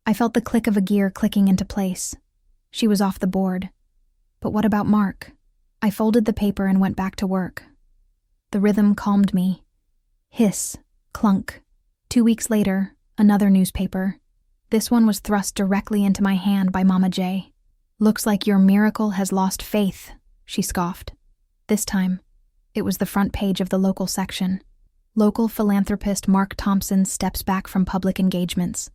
I felt the click of a gear clicking into place. She was off the board. But what about Mark? I folded the paper and went back to work. The rhythm calmed me. Hiss, clunk. 2 weeks later, Another newspaper. This one was thrust directly into my hand by Mama J. "Looks like your miracle has lost faith," she scoffed. This time, it was the front page of the local section. Local philanthropist Mark Thompson steps back from public engagements.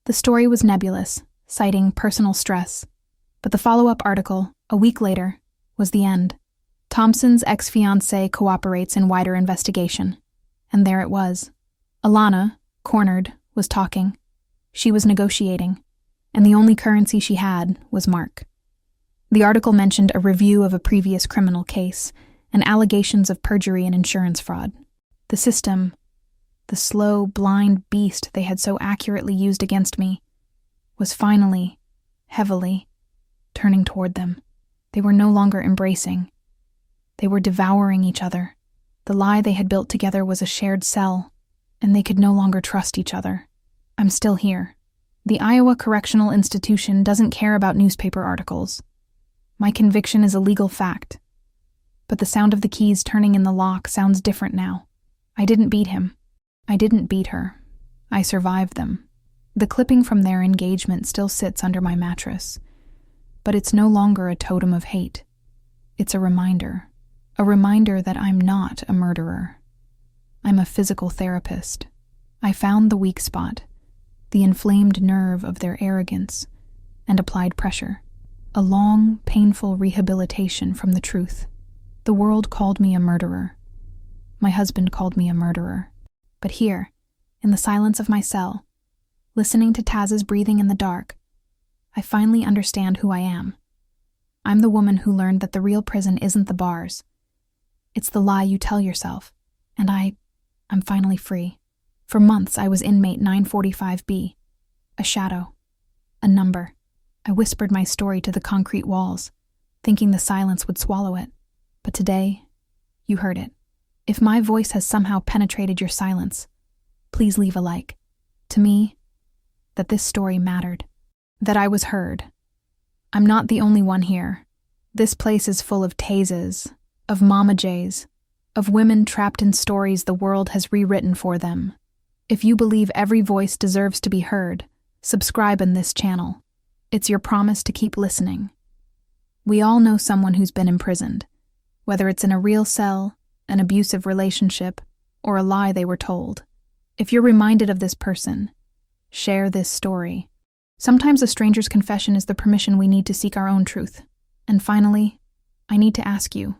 The story was nebulous, citing personal stress. But the follow-up article, a week later, was the end. Thompson's ex-fiancé cooperates in wider investigation. And there it was. Alana, cornered, was talking. She was negotiating. And the only currency she had was Mark. The article mentioned a review of a previous criminal case and allegations of perjury and insurance fraud. The system, the slow, blind beast they had so accurately used against me, was finally, heavily, turning toward them. They were no longer embracing. They were devouring each other. The lie they had built together was a shared cell, and they could no longer trust each other. I'm still here. The Iowa Correctional Institution doesn't care about newspaper articles. My conviction is a legal fact. But the sound of the keys turning in the lock sounds different now. I didn't beat him. I didn't beat her. I survived them. The clipping from their engagement still sits under my mattress. But it's no longer a totem of hate. It's a reminder that I'm not a murderer. I'm a physical therapist. I found the weak spot, the inflamed nerve of their arrogance, and applied pressure. A long, painful rehabilitation from the truth. The world called me a murderer. My husband called me a murderer. But here, in the silence of my cell, listening to Taz's breathing in the dark, I finally understand who I am. I'm the woman who learned that the real prison isn't the bars. It's the lie you tell yourself. And I'm finally free. For months I was inmate 945B. A shadow. A number. I whispered my story to the concrete walls, thinking the silence would swallow it. But today, you heard it. If my voice has somehow penetrated your silence, please leave a like. To me, that this story mattered. That I was heard. I'm not the only one here. This place is full of Tazes, of Mama J's, of women trapped in stories the world has rewritten for them. If you believe every voice deserves to be heard, subscribe in this channel. It's your promise to keep listening. We all know someone who's been imprisoned, whether it's in a real cell, an abusive relationship, or a lie they were told. If you're reminded of this person, share this story. Sometimes a stranger's confession is the permission we need to seek our own truth. And finally, I need to ask you,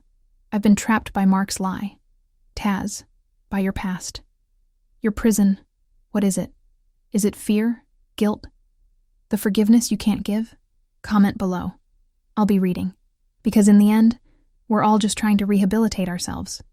I've been trapped by Mark's lie. Taz, by your past. Your prison, what is it? Is it fear? Guilt? The forgiveness you can't give? Comment below. I'll be reading. Because in the end, we're all just trying to rehabilitate ourselves.